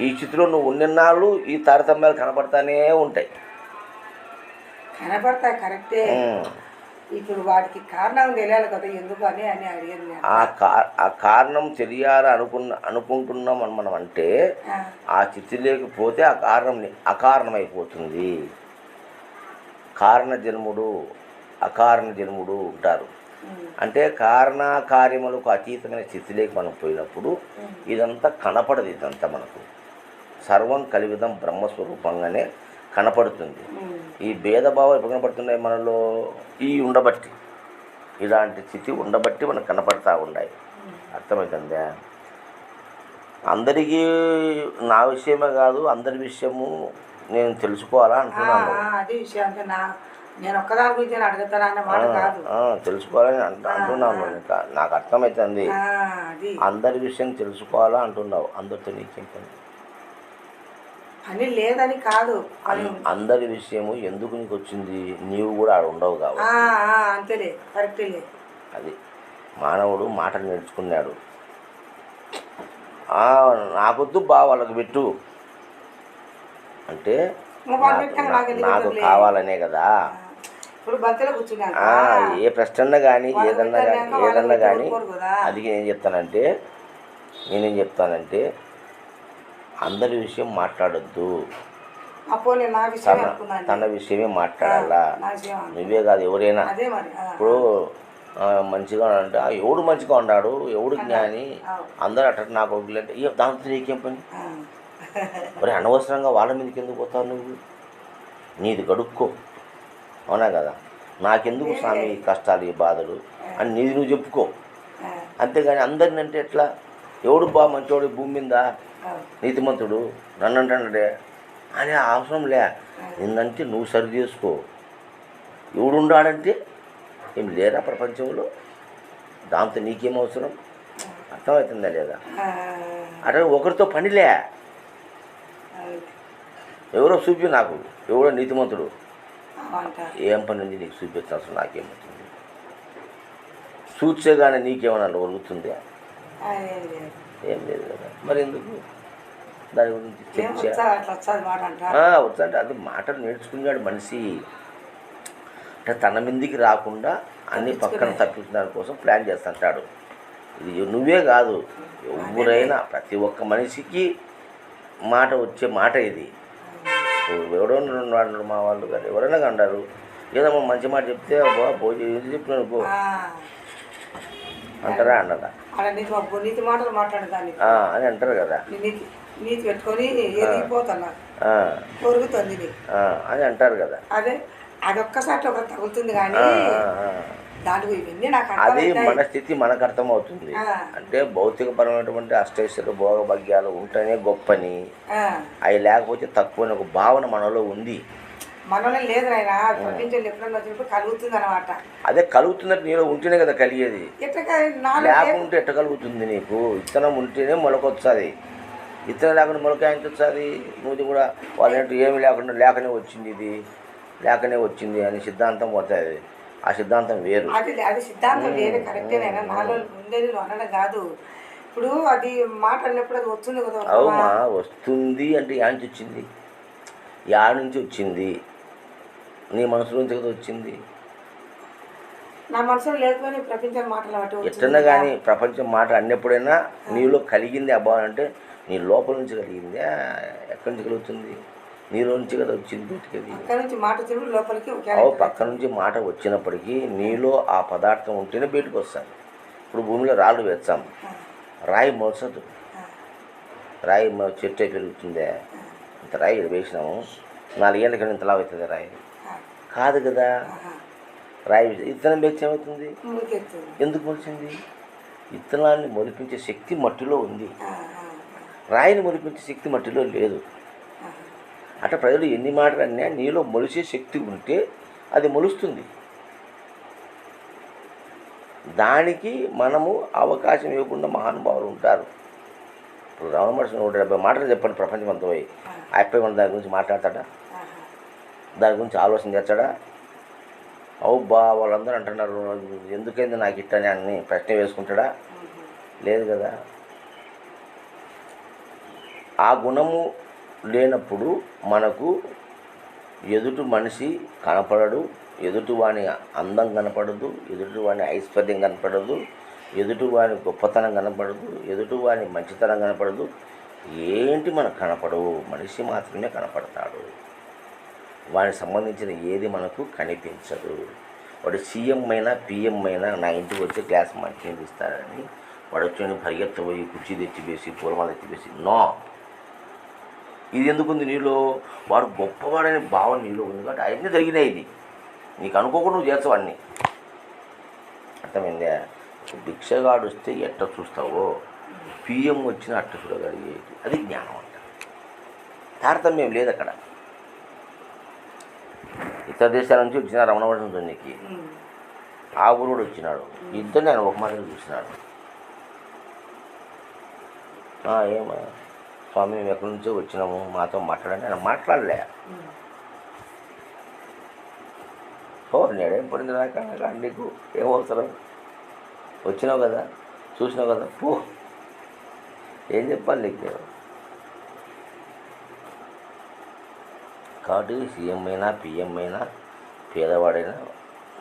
ఈ స్థితిలో నువ్వు ఉన్ననాళ్ళు ఈ తారతమ్యాలు కనపడతానే ఉంటాయి. కరెక్టే. ఇప్పుడు వాటికి కారణం తెలియాలి కదా, ఎందుకు అని అడిగింది. ఆ కారణం తెలియాలి అనుకుంటున్నాం మనం. అంటే ఆ స్థితి లేకపోతే ఆ కారణం అకారణమైపోతుంది. కారణ జన్ముడు అకారణ జన్ముడు ఉంటారు. అంటే కారణాకార్యములకు అతీతమైన స్థితిలోకి మనం పోయినప్పుడు ఇదంతా కనపడదు. ఇదంతా మనకు సర్వం కలివిధం బ్రహ్మస్వరూపంగానే కనపడుతుంది. ఈ భేదభావాలు ఎప్పుడు కనపడుతున్నాయి మనలో? ఈ ఉండబట్టి, ఇలాంటి స్థితి ఉండబట్టి మనకు కనపడతా ఉన్నాయి. అర్థమవుతుందా? అందరికీ నా విషయమే కాదు, అందరి విషయము నేను తెలుసుకోవాలా అంటున్నాను. నేను ఒక్కదాని గురించి అడుగుతాను అన్న మాట కాదు, తెలుసుకోవాలని అంటున్నాను. నాకు అర్థమవుతుంది. అందరి విషయం తెలుసుకోవాలా అంటున్నావు. అందరితో నీకేం పని? పని లేదని కాదు, అందరి విషయము ఎందుకు నీకు వచ్చింది? నీవు కూడా ఆడ ఉండవు కాబట్టి. అంతేలే, కరెక్టే. అది మానవుడు మాటలు నేర్చుకున్నాడు. నాకొద్దు బా వాళ్ళకి పెట్టు అంటే వాళ్ళు పెట్టాక నాకు ఎందుకు నాకు పెట్టరులే. కావాలనే కదా. ఇప్పుడు బంతిలో కూర్చున్నాక ఏ ప్రశ్న కానీ ఏదన్నా కానీ ఊరుకోరు కదా. అది నేనేం చెప్తానంటే అందరి విషయం మాట్లాడొద్దు, అప్పుడు నా విషయం అనుకున్నాను. తన విషయమే మాట్లాడాలా. నా విషయం నువ్వే కాదు ఎవరైనా. అదే మరి ఇప్పుడు మంచిగా అంటే ఎవడు మంచిగా ఉన్నాడు, ఎవడు జ్ఞాని, అందరూ అట్ట నాకు అంటే దాంతో నీకేం పని? మరి అనవసరంగా వాళ్ళ మీదకి ఎందుకు పోతావు నువ్వు? నీది గడుక్కో, అవునా కదా. నాకెందుకు స్వామి ఈ కష్టాలు ఈ బాధలు అని నీది నువ్వు చెప్పుకో. అంతేగాని అందరిని అంటే ఎట్లా? ఎవడు బా మంచోడు భూమి మీద నీతిమంతుడు నన్ను అంటాడే అని అవసరం లే. నిన్నంటే నువ్వు సరి చేసుకో. ఎవడుండాడంటే ఏం లేరా ప్రపంచంలో? దాంతో నీకేం అవసరం? అర్థమవుతుందా లేదా? అట్లా ఒకరితో పనిలే. ఎవరో చూపి నాకు, ఎవడో నీతిమంతుడు, ఏం పని ఉంది నీకు చూపించిన అసలు నాకేమవుతుంది? చూచే కానీ నీకేమన్నా ఒరుగుతుంది? ఏం లేదు కదా. మరి ఎందుకు దాని గురించి వచ్చంటే అది మాటలు నేర్చుకున్నాడు మనిషి. అంటే తన మీదికి రాకుండా అన్ని పక్కన తప్పించడానికి కోసం ప్లాన్ చేస్తుంటాడు. ఇది నువ్వే కాదు, ఎవరైనా ప్రతి ఒక్క మనిషికి మాట వచ్చే మాట ఇది. ఎవడో అన్నాడు మా వాళ్ళు కానీ ఎవరైనా కంటారు, ఏదో మంచి మాట చెప్తే భోజనం ఏది చెప్పినాను పో అంటారా అన్నదా నీతి మాటలు మాట్లాడదాన్ని అని అంటారు కదా. నీతి పెట్టుకొని ఎదిగిపోతున్నా కొరుగుతుంది అని అంటారు కదా. అదే అదొక్కసారి ఒక తగులుతుంది కానీ దానికి ఇవన్నీ నాకు అది మన స్థితి మనకు అర్థమవుతుంది. అంటే భౌతికపరమైనటువంటి అష్టైశ్వర్య భోగభాగ్యాలు ఉంటేనే గొప్పని, అవి లేకపోతే తక్కువ ఒక భావన మనలో ఉంది. మనలో లేదు నాయన, ప్రపంచంలో ఎప్పుడన్నా వచ్చినప్పుడు కలుగుతుంది అనమాట. అదే కలుగుతున్నట్టు నీలో ఉంటేనే కదా కలిగేది. లేకుంటే ఎట్ట కలుగుతుంది? నీకు విత్తనం ఉంటేనే మొలకొచ్చాది. విత్తనం లేకుండా మొలక ఎంత వచ్చాది? నువ్వు కూడా వాళ్ళంటూ ఏమి లేకుండా లేకనే వచ్చింది అని సిద్ధాంతం పోతుంది. ఆ సిద్ధాంతం వేరు. అది సిద్ధాంతం వేరే కరెక్టేనైనా, నాలో ఉండేది అనడం కాదు. ఇప్పుడు అది మాట అన్నప్పుడు అది వస్తుంది కదా. అవుమా, వస్తుంది అంటే యాంచి వచ్చింది, నుంచి వచ్చింది? నీ మనసులో నుంచి కదా వచ్చింది. నా మనసులో లేకపోయినా ప్రపంచం మాటలు ఎట్టన్నా కానీ ప్రపంచం మాట అన్నప్పుడైనా నీలో కలిగింది అబ్బాయి అంటే నీ లోపల నుంచి కలిగిందే. ఎక్కడి నుంచి కలుగుతుంది? నీలో నుంచి కదా వచ్చింది బయటికి. పక్క నుంచి మాట వచ్చినప్పటికీ నీలో ఆ పదార్థం ఉంటేనే బయటకు వస్తాను. ఇప్పుడు భూమిలో రాళ్ళు వేస్తాం, రాయి మొలసదు. రాయి చెట్టు పెరుగుతుందే, ఇంత రాయి వేసినాము 4 ఏళ్ళ కింద ఇంతలా అవుతుంది రాయి కాదు కదా. రాయి విత్తనం వేస్తే ఏమవుతుంది? ఎందుకు మొలిచింది? విత్తనాన్ని మొలిపించే శక్తి మట్టిలో ఉంది, రాయిని మొలిపించే శక్తి మట్టిలో లేదు. అట్లా ప్రజలు ఎన్ని మాటలు అన్నా నీలో మొలిచే శక్తి ఉంటే అది మొలుస్తుంది. దానికి మనము అవకాశం ఇవ్వకుండా మహానుభావులు ఉంటారు. ఇప్పుడు రమణ మహర్షి 170 మాటలు చెప్పండి ప్రపంచం అంతా పోయి, అయిపోయి మన దాని గురించి మాట్లాడతాడా? దాని గురించి ఆలోచన చేస్తాడా? బా వాళ్ళందరూ అంటున్నారు ఎందుకైంది నాకు ఇట్టని అని ప్రశ్న వేసుకుంటాడా? లేదు కదా. ఆ గుణము లేనప్పుడు మనకు ఎదుటి మనిషి కనపడడు, ఎదుటివాని అందం కనపడదు, ఎదుటివాని ఐశ్వర్యం కనపడదు, ఎదుటివాని గొప్పతనం కనపడదు, ఎదుటివాని మంచితనం కనపడదు. ఏంటి మనకు కనపడవు? మనిషి మాత్రమే కనపడతాడు. వానికి సంబంధించిన ఏది మనకు కనిపించదు. వాడు సీఎం అయినా పిఎం అయినా నా ఇంటికి వచ్చి గ్లాస్ మంచినీళ్ళు ఇస్తారని వాడు వచ్చి పరిగెత్తబోయి కుర్చీ తెచ్చివేసి పూలమాల తెచ్చివేసి నో. ఇది ఎందుకుంది నీలో? వాడు గొప్పవాడనే భావన నీలో ఉంది కాబట్టి అవన్నీ జరిగినాయి. ఇది నీకు అనుకోకుండా నువ్వు చేస్తావు అన్నీ. అర్థమైందా? భిక్షగాడు వస్తే ఎట్ట చూస్తావో పిఎం వచ్చిన అట్ట చూడగలిగేది, అది జ్ఞానం అంట. తారతమ్యం లేదు అక్కడ. ఇతర దేశాల నుంచి వచ్చిన రమణ మహర్షి జొన్నికి ఆ ఊరుడు వచ్చినాడు, ఇద్దరు నేను ఒక మాట చూసినాడు. ఏమా స్వామి మేము ఎక్కడి నుంచో వచ్చినాము, మాతో మాట్లాడండి. ఆయన మాట్లాడలే. నేడేం పడింది నాకు, నీకు ఏమవసరం? వచ్చినావు కదా, చూసినావు కదా, పో. ఏం చెప్పాలి నీకు? కాబట్టి సీఎం అయినా పిఎం అయినా పేదవాడైనా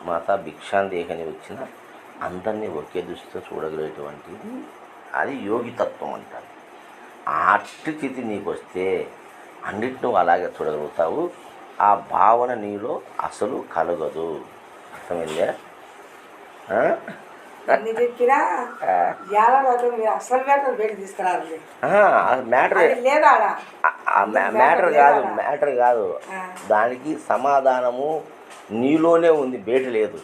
మాతా భిక్షాందేహని వచ్చిన అందరినీ ఒకే దృష్టితో చూడగలిగేటువంటిది అది యోగితత్వం అంటారు. అట్టి స్థితి నీకు వస్తే అన్నిటి నువ్వు అలాగే చూడగలుగుతావు. ఆ భావన నీలో అసలు కలగదు. అర్థమైందే? అన్ని చెప్పినా మీరు అసలు మ్యాటర్ బయట తీసుకురాలి. మ్యాటర్ లేదా మ్యాటర్ కాదు. దానికి సమాధానము నీలోనే ఉంది, బయట లేదు.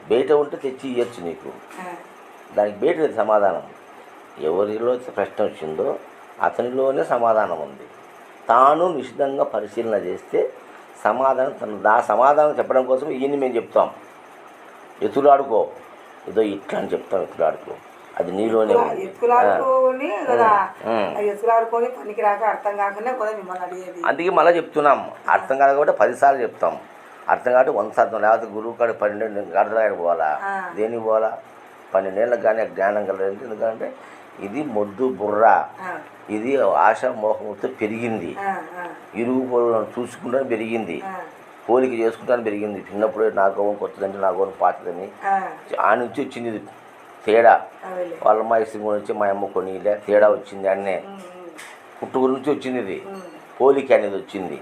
బయట ఉంటే తెచ్చి ఇవ్వచ్చు నీకు. దానికి బయట లేదు సమాధానం. ఎవరిలో ప్రశ్న వచ్చిందో అతనిలోనే సమాధానం ఉంది. తాను నిశితంగా పరిశీలన చేస్తే సమాధానం సమాధానం చెప్పడం కోసం ఈయన్ని మేము చెప్తాం, ఎత్తులాడుకో, ఏదో ఇట్లా అని చెప్తాం, ఎత్తులాడుకో. అది నీలోనే ఉంది. పనికి రాక అర్థం కాకుండా మిమ్మల్ని అడిగేది. అందుకే మళ్ళీ చెప్తున్నాం. అర్థం కాకపోతే 10 సార్లు చెప్తాం. అర్థం కాబట్టి 100 శాతం. లేకపోతే గురువు కాడ 12 గంటలకు పోవాలా? దేనికి పోవాలా? 12 ఏళ్ళకి కానీ జ్ఞానం కలగదు. ఎందుకంటే ఇది మొద్దు బుర్ర, ఇది ఆశ మోహంతో పెరిగింది. ఇరుగు పొరుగు చూసుకుంటానే పెరిగింది, పోలిక చేసుకుంటానే పెరిగింది. చిన్నప్పుడు నా గౌన్ కొత్తదంటే నా గౌన్ పాతదని ఆ నుంచి వచ్చింది ఇది తేడా. వాళ్ళ మా ఇష్టం నుంచి మా అమ్మ కొని తేడా వచ్చింది. అన్నే పుట్టుక నుంచి వచ్చింది ఇది, పోలిక అనేది వచ్చింది.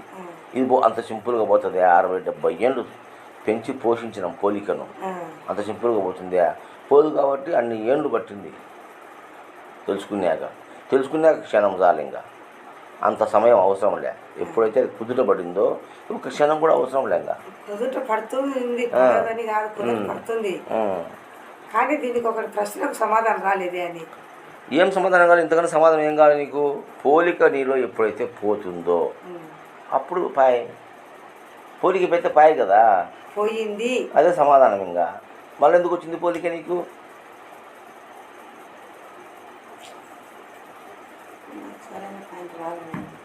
ఇది అంత సింపుల్గా పోతుంది. 60-70 ఏళ్ళు పెంచి పోషించినాం పోలికను, అంత సింపుల్గా పోతుంది. పోదు కాబట్టి అన్ని ఏళ్ళు పట్టింది తెలుసుకున్నాక క్షణం చాలు. ఇంకా అంత సమయం అవసరం లే. ఎప్పుడైతే అది కుదుట పడిందో ఒక క్షణం కూడా అవసరం లే. ఇంకా కుదుట పడుతుంది కానీ దీనికి ఒక ప్రశ్నకు సమాధానం రాలేదే అని. ఏం సమాధానం కావాలి? ఇంతకన్నా సమాధానం ఏం కావాలి నీకు? పోలిక నీలో ఎప్పుడైతే పోతుందో అప్పుడు పోలిక పెడితే పాయ కదా, పోయింది. అదే సమాధానం. ఇంకా మళ్ళీ ఎందుకు వచ్చింది పోలిక నీకు?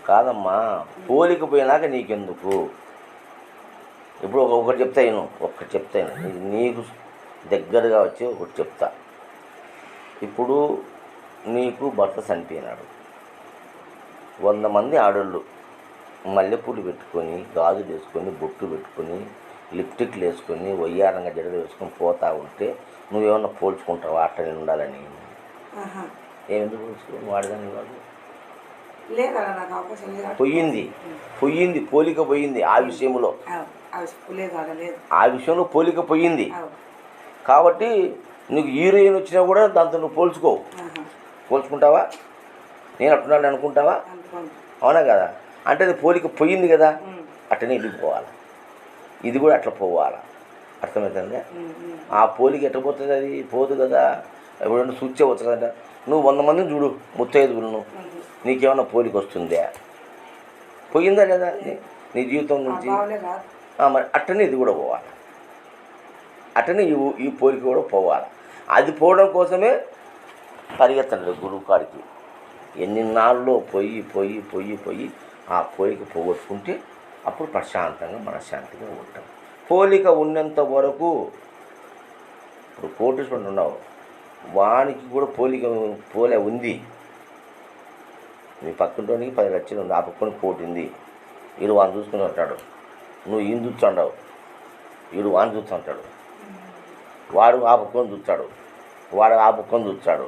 కాదమ్మా, పోలిక పోయినాక నీకెందుకు? ఇప్పుడు ఒకటి చెప్తాను, నీకు దగ్గరగా వచ్చి ఒకటి చెప్తా. ఇప్పుడు నీకు భర్త చనిపోయినాడు. 100 మంది ఆడోళ్ళు మల్లెపూలు పెట్టుకొని, గాజులు వేసుకొని, బొట్టు పెట్టుకొని, లిప్టిక్లు వేసుకొని, వయ్యారంగా జడలు వేసుకొని పోతా ఉంటే నువ్వేమన్నా పోల్చుకుంటావా? అట్లా నేను ఉండాలని ఏమెందుకు పోల్చుకో? వాడదాని వాడు పోయింది పోలిక పోయింది. ఆ విషయంలో పోలిక పోయింది. కాబట్టి నీకు హీరోయిన్ వచ్చినా కూడా దాంతో నువ్వు పోల్చుకుంటావా? నేను అట్టున్నాను అనుకుంటావా? అవునా కదా? అంటే అది పోలిక పోయింది కదా, అట్టనే వెళ్ళిపోవాలి. ఇది కూడా అట్లా పోవాలి. అర్థమవుతుంది? ఆ పోలిక ఎట్లా పోతుంది? అది పోదు కదా. ఎప్పుడన్నా సూచించవచ్చు కదా. నువ్వు 100 మందిని చూడు, ముత్తైదువులను, నీకేమన్నా పోలిక వస్తుందా? పోయిందా లేదా నీ జీవితం నుంచి? మరి అట్టనే ఇది కూడా పోవాలి. అట్టనే ఈ పోలిక కూడా పోవాలి. అది పోవడం కోసమే పరిగెత్తండి గురువు కాడికి. ఎన్ని నాళ్ళలో పోయి ఆ పోలిక పోగొట్టుకుంటే అప్పుడు ప్రశాంతంగా మనశ్శాంతిగా ఉంటాం. పోలిక ఉన్నంత వరకు ఇప్పుడు కోటీశ్వరుడు ఉన్నావు, వానికి కూడా పోలే ఉంది. నీ పక్కింటోనికి 10 లక్షలు ఉంది, ఆ పక్కన కోటి ఉంది. వీడు వాడిని చూసుకుని ఉంటాడు, నువ్వు ఈయన చూస్తుంటావు. వీడు వాడిని చూస్తుంటాడు, వాడు ఆ పక్కన చూస్తాడు, వాడు ఆ పక్కన చూస్తాడు.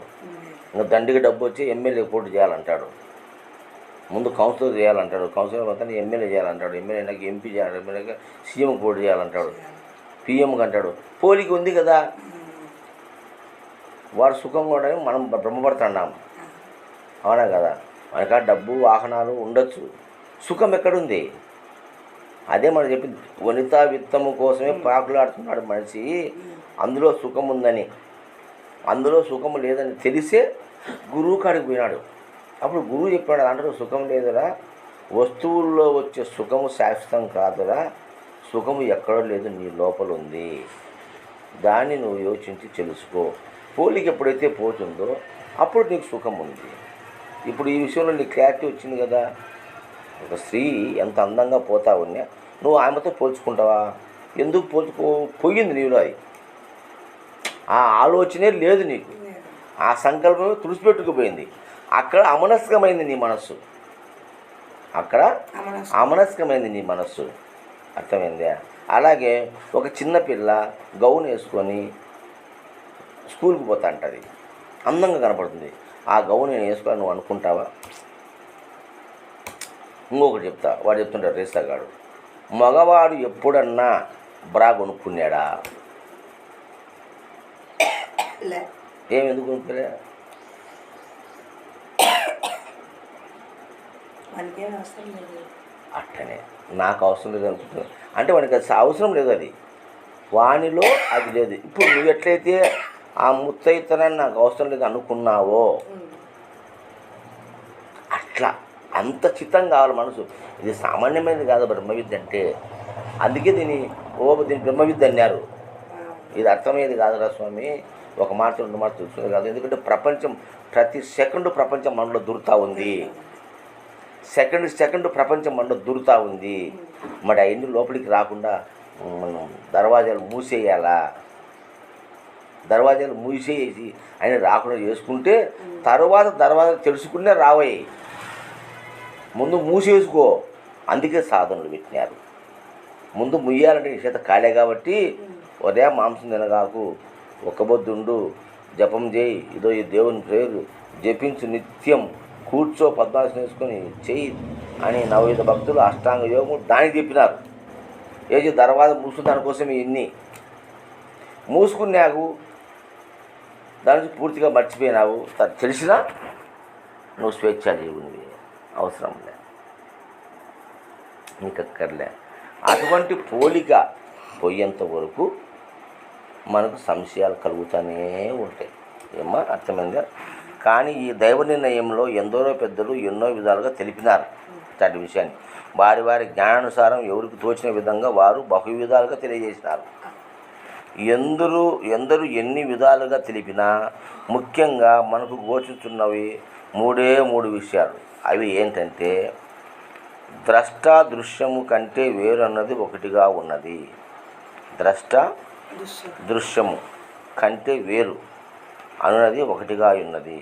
ఇంకా దండికి డబ్బు వచ్చి ఎమ్మెల్యే పోటీ చేయాలంటాడు, ముందు కౌన్సిలర్ చేయాలంటాడు, కౌన్సిలర్ మొత్తాన్ని ఎమ్మెల్యే చేయాలంటాడు, ఎమ్మెల్యేకి ఎంపీ చేయాలి, ఎమ్మెల్యేకి సీఎం పోటీ చేయాలంటాడు, పిఎంకి అంటాడు. పోలిక ఉంది కదా, వాడు సుఖంగా ఉండని మనం భ్రమపడుతున్నాం. అవునా కదా? మనకా డబ్బు వాహనాలు ఉండొచ్చు, సుఖం ఎక్కడుంది? అదే మనం చెప్పింది, వనితా విత్తము కోసమే పాకులాడుతున్నాడు మనిషి. అందులో సుఖం ఉందని, అందులో సుఖము లేదని తెలిసే గురువు కాడికి పోయినాడు. అప్పుడు గురువు చెప్పాడు, దాంట్లో సుఖం లేదురా, వస్తువుల్లో వచ్చే సుఖము శాశ్వతం కాదురా, సుఖము ఎక్కడో లేదు, నీ లోపల ఉంది, దాన్ని నువ్వు యోచించి తెలుసుకో. పోలికి ఎప్పుడైతే పోతుందో అప్పుడు నీకు సుఖం ఉంది. ఇప్పుడు ఈ విషయంలో నీకు క్లారిటీ వచ్చింది కదా. ఒక స్త్రీ ఎంత అందంగా పోతా ఉన్నా నువ్వు ఆమెతో పోల్చుకుంటావా? ఎందుకు పోయింది నీలో అది. ఆ ఆలోచనే లేదు నీకు, ఆ సంకల్పమే తుడిచిపెట్టుకుపోయింది. అక్కడ అమనస్కమైంది నీ మనస్సు, అక్కడ అమనస్కమైంది నీ మనస్సు. అర్థమైందా? అలాగే ఒక చిన్న పిల్ల గౌన్ వేసుకొని స్కూల్కి పోతా అంటుంది, అందంగా కనపడుతుంది. ఆ గౌన్ నేను వేసుకోవాలి నువ్వు అనుకుంటావా? ఇంకొకటి చెప్తా, వాడు చెప్తుంటాడు రేస్తాగాడు, మగవాడు ఎప్పుడన్నా బ్రా కొనుక్కున్నాడా? ఎందుకు కొనుక్కోలే? అట్లనే నాకు అవసరం లేదు అనుకుంటున్నా అంటే వాడికి అది అవసరం లేదు, అది వానిలో అది లేదు. ఇప్పుడు నువ్వు ఎట్లయితే ఆ ముత్తైతనాన్ని నాకు అవసరం లేదు అనుకున్నావో అట్లా అంత చిత్తం కావాలి మనసు. ఇది సామాన్యమైనది కాదు బ్రహ్మవిద్య అంటే. అందుకే దీన్ని బ్రహ్మవిద్య అన్నారు. ఇది అర్థమయ్యేది కాదురా స్వామి, ఒక మాట రెండు మాట తెలుసుకునేది కాదు. ఎందుకంటే ప్రపంచం ప్రతి సెకండు ప్రపంచం మనలో దూరుతూ ఉంది, సెకండ్ ప్రపంచం మనలో దూరుతూ ఉంది. మరి అవన్నీ లోపలికి రాకుండా మనం దర్వాజాలు మూసేయాలా? దర్వాజాలు మూసేసి ఆయన రాకుండా చేసుకుంటే తర్వాత దర్వాజాలు తెలుసుకునే రావయ్యి, ముందు మూసేసుకో. అందుకే సాధనలు పెట్టినారు. ముందు ముయ్యాలంటే నీ చేత కాలే కాబట్టి ఉదయం మాంసం తినగాకు, ఒక్కబొద్దుండు, జపం చేయి, ఇదో ఈ దేవుని పేరు జపించు నిత్యం, కూర్చో పద్మాసనం వేసుకొని చెయ్యి అని నవవిధ భక్తులు అష్టాంగ యోగము దానికి చెప్పినారు. ఏది దర్వాజ మూసుకుని దానికోసం ఇన్ని మూసుకున్నావు, దాని నుంచి పూర్తిగా మర్చిపోయినావు. తెలిసినా నువ్వు స్వేచ్ఛ జీవునివి, అవసరం లే, నీకక్కర్లే. అటువంటి పోలిక పోయేంత వరకు మనకు సంశయాలు కలుగుతూనే ఉంటాయి. ఏమో అర్థమైందా? కానీ ఈ దైవ నిర్ణయంలో ఎందరో పెద్దలు ఎన్నో విధాలుగా తెలిపినారు ఇట్లాంటి విషయాన్ని. వారి వారి జ్ఞానానుసారం ఎవరికి తోచిన విధంగా వారు బహు విధాలుగా తెలియజేసినారు. ఎందరూ ఎన్ని విధాలుగా తెలిపినా ముఖ్యంగా మనకు గోచుతున్నవి మూడు విషయాలు. అవి ఏంటంటే, ద్రష్ట దృశ్యము కంటే వేరు అన్నది ఒకటిగా ఉన్నది. ద్రష్ట దృశ్యము కంటే వేరు అనున్నది ఒకటిగా ఉన్నది.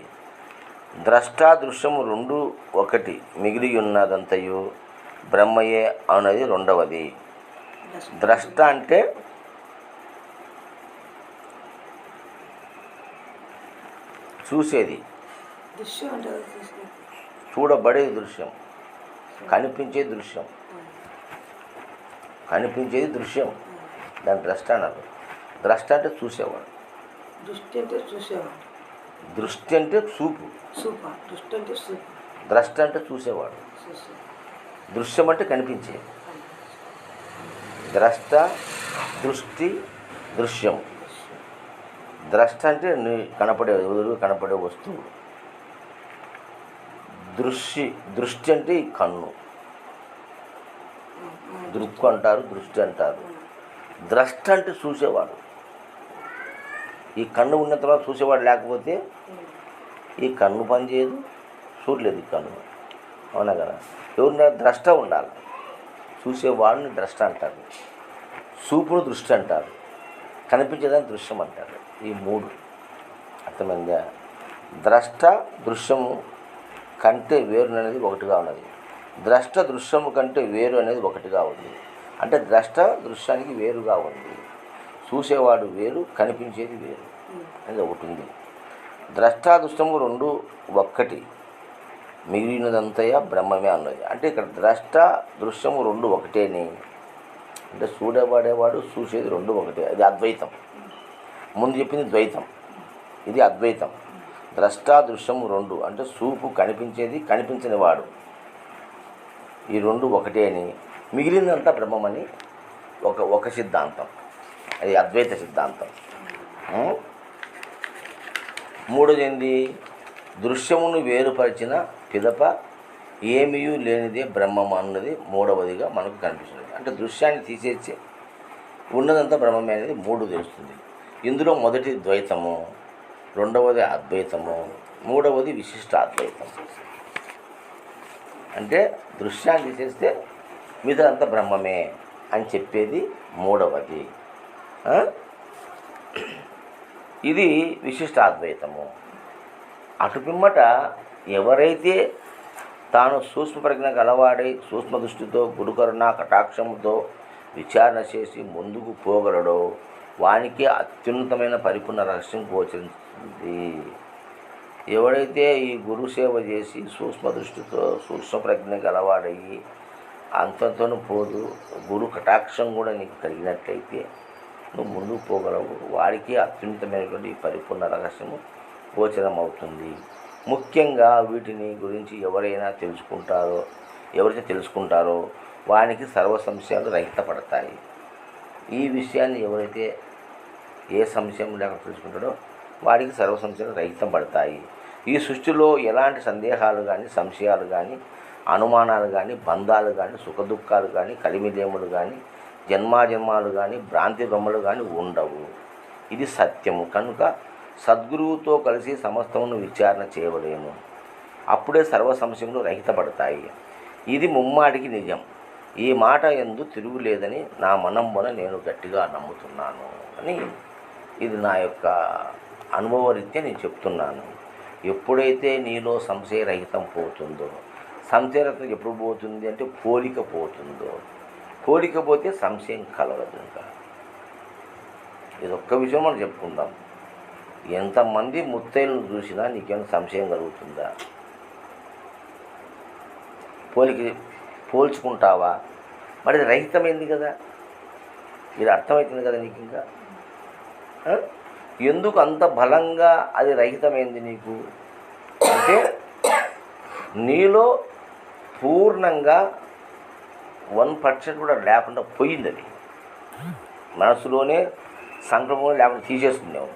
ద్రష్ట దృశ్యము రెండు ఒకటి, మిగిలి ఉన్నదంతయు బ్రహ్మయే అన్నది రెండవది. ద్రష్ట అంటే చూసేది, చూడబడే దృశ్యం, కనిపించేది దృశ్యం, దాని ద్రష్ట అన్నారు. ద్రష్ట అంటే చూసేవాడు, దృష్టి అంటే చూపు, ద్రష్ట అంటే చూసేవాడు, దృశ్యం అంటే కనిపించేది. ద్రష్ట, దృష్టి, దృశ్యం. ద్రష్ట అంటే ఎదురుగా కనపడే వస్తువు. దృష్టి అంటే ఈ కన్ను, దృక్కు అంటారు, దృష్టి అంటారు. ద్రష్ట అంటే చూసేవాడు. ఈ కన్ను ఉన్న తర్వాత చూసేవాడు లేకపోతే ఈ కన్ను పనిచేయదు, చూడలేదు ఈ కన్ను. అవునా కదా? ఎవరున్నా ద్రష్ట ఉండాలి. చూసేవాడిని ద్రష్ట అంటారు, చూపును దృష్టి అంటారు, కనిపించేదాన్ని దృశ్యం అంటారు. ఈ మూడు అర్థమైందా? ద్రష్ట దృశ్యము కంటే వేరు అనేది ఒకటిగా ఉన్నది. ద్రష్ట దృశ్యము కంటే వేరు అనేది ఒకటిగా ఉంది. అంటే ద్రష్ట దృశ్యానికి వేరుగా ఉంది. చూసేవాడు వేరు, కనిపించేది వేరు అనేది ఒకటి ఉంది. ద్రష్ట దృశ్యము రెండు ఒక్కటి, మిగిలినదంతయా బ్రహ్మమే అన్నది. అంటే ఇక్కడ ద్రష్ట దృశ్యము రెండు ఒకటేని, అంటే చూడబడేవాడు చూసేది రెండు ఒకటే. అది అద్వైతం. ముందు చెప్పింది ద్వైతం, ఇది అద్వైతం. ద్రష్ట దృశ్యము రెండు అంటే చూపు, కనిపించేది, కనిపించని వాడు, ఈ రెండు ఒకటే అని, మిగిలిందంతా బ్రహ్మమని ఒక సిద్ధాంతం. అది అద్వైత సిద్ధాంతం. మూడోది ఏంది? దృశ్యమును వేరుపరిచిన పిదప ఏమీయూ లేనిదే బ్రహ్మం అన్నది మూడవదిగా మనకు కనిపిస్తుంది. అంటే దృశ్యాన్ని తీసేసి ఉన్నదంతా బ్రహ్మమే అనేది మూడు తెలుస్తుంది. ఇందులో మొదటి ద్వైతము, రెండవది అద్వైతము, మూడవది విశిష్ట అద్వైతం. అంటే దృశ్యాన్ని తీసేస్తే మిగతాదంతా బ్రహ్మమే అని చెప్పేది మూడవది. ఇది విశిష్ట అద్వైతము. అటు పిమ్మట ఎవరైతే తాను సూక్ష్మ ప్రజ్ఞ గలవాడై సూక్ష్మ దృష్టితో గురుకరుణ కటాక్షముతో విచారణ చేసి ముందుకు పోగలడో వానికి అత్యున్నతమైన పరిపూర్ణ రహస్యం గోచరిస్తుంది. ఎవడైతే ఈ గురు సేవ చేసి సూక్ష్మ దృష్టితో సూక్ష్మ ప్రజ్ఞ గలవాడయ్యి అంతతోనూ పోదు, గురు కటాక్షం కూడా నీకు కలిగినట్లయితే నువ్వు ముందుకు పోగలవు. వాడికి అత్యున్నతమైనటువంటి పరిపూర్ణ రహస్యము గోచరం అవుతుంది. ముఖ్యంగా వీటిని గురించి ఎవరైతే తెలుసుకుంటారో వానికి సర్వ సంశయాలు రహితపడతాయి. ఈ విషయాన్ని ఎవరైతే ఏ సంశయం లేక తెలుసుకుంటాడో వాడికి సర్వ సంశయాలు రహితం పడతాయి. ఈ సృష్టిలో ఎలాంటి సందేహాలు కానీ, సంశయాలు కానీ, అనుమానాలు కానీ, బంధాలు కానీ, సుఖదుఖాలు కానీ, కలిమిలేములు కానీ, జన్మాజన్మాలు కానీ, భ్రాంతి బొమ్మలు కానీ ఉండవు. ఇది సత్యము కనుక సద్గురువుతో కలిసి సమస్తమును విచారణ చేయవలేను. అప్పుడే సర్వ సంశయములు రహితపడతాయి. ఇది ముమ్మాటికి నిజం. ఈ మాట యందు తిరుగులేదని నా మనంబున నేను గట్టిగా నమ్ముతున్నాను అని ఇది నా యొక్క అనుభవరీత్యా నేను చెప్తున్నాను. ఎప్పుడైతే నీలో సంశయరహితం పోతుందో, సంశయరహితం ఎప్పుడు పోతుంది అంటే పోలిక పోతుందో, పోలిక పోతే సంశయం కలగదు. ఇంకా ఇది ఒక్క విషయం మనం చెప్పుకుందాం. ఎంతమంది ముత్తైలను చూసినా నీకేమైనా సంశయం కలుగుతుందా? పోల్చుకుంటావా? మరి అది రహితమైంది కదా, ఇది అర్థమవుతుంది కదా నీకు. ఇంకా ఎందుకు అంత బలంగా అది రహితమైంది నీకు అంటే నీలో పూర్ణంగా 1% కూడా లేకుండా పోయింది. అది మనసులోనే సంకల్పంలో లేకుండా తీసుకున్నావు.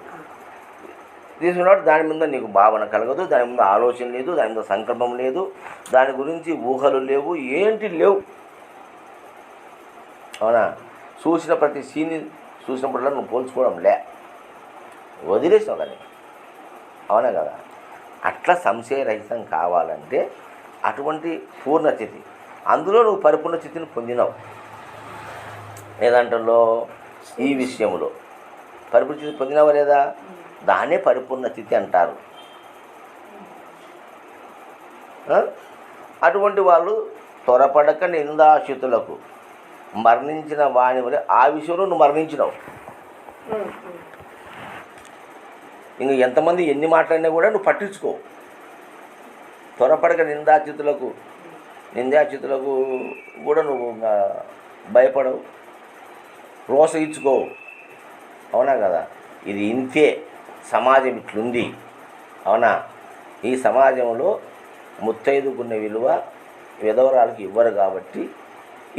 దాని మీద నీకు భావన కలగదు, దాని మీద ఆలోచన లేదు, దాని మీద సంకల్పం లేదు, దాని గురించి ఊహలు లేవు, ఏంటి లేవు. అవునా? చూసిన ప్రతి సీన్ని చూసినప్పుడల్లా నువ్వు పోల్చుకోవడం వదిలేసావు కానీ. అవునా కదా? అట్లా సంశయరహితం కావాలంటే అటువంటి పూర్ణస్థితి, అందులో నువ్వు పరిపూర్ణ స్థితిని పొందినావు. లేదంటలో ఈ విషయంలో పరిపూర్ణ స్థితి పొందినావా లేదా? దాన్నే పరిపూర్ణ స్థితి అంటారు. అటువంటి వాళ్ళు త్వరపడక నిందాశితులకు మరణించిన వాని వల్ల ఆ విషయంలో నువ్వు మరణించినావు. ఇంక ఎంతమంది ఎన్ని మాట్లాడినా కూడా నువ్వు పట్టించుకో. త్వరపడక నిందాచితులకు కూడా నువ్వు భయపడవు, ప్రోత్సహించుకోవు. అవునా కదా? ఇది ఇంతే, సమాజం ఇట్లుంది. అవునా? ఈ సమాజంలో ముత్తైదుకున్న విలువ విధవరాలకు ఇవ్వరు కాబట్టి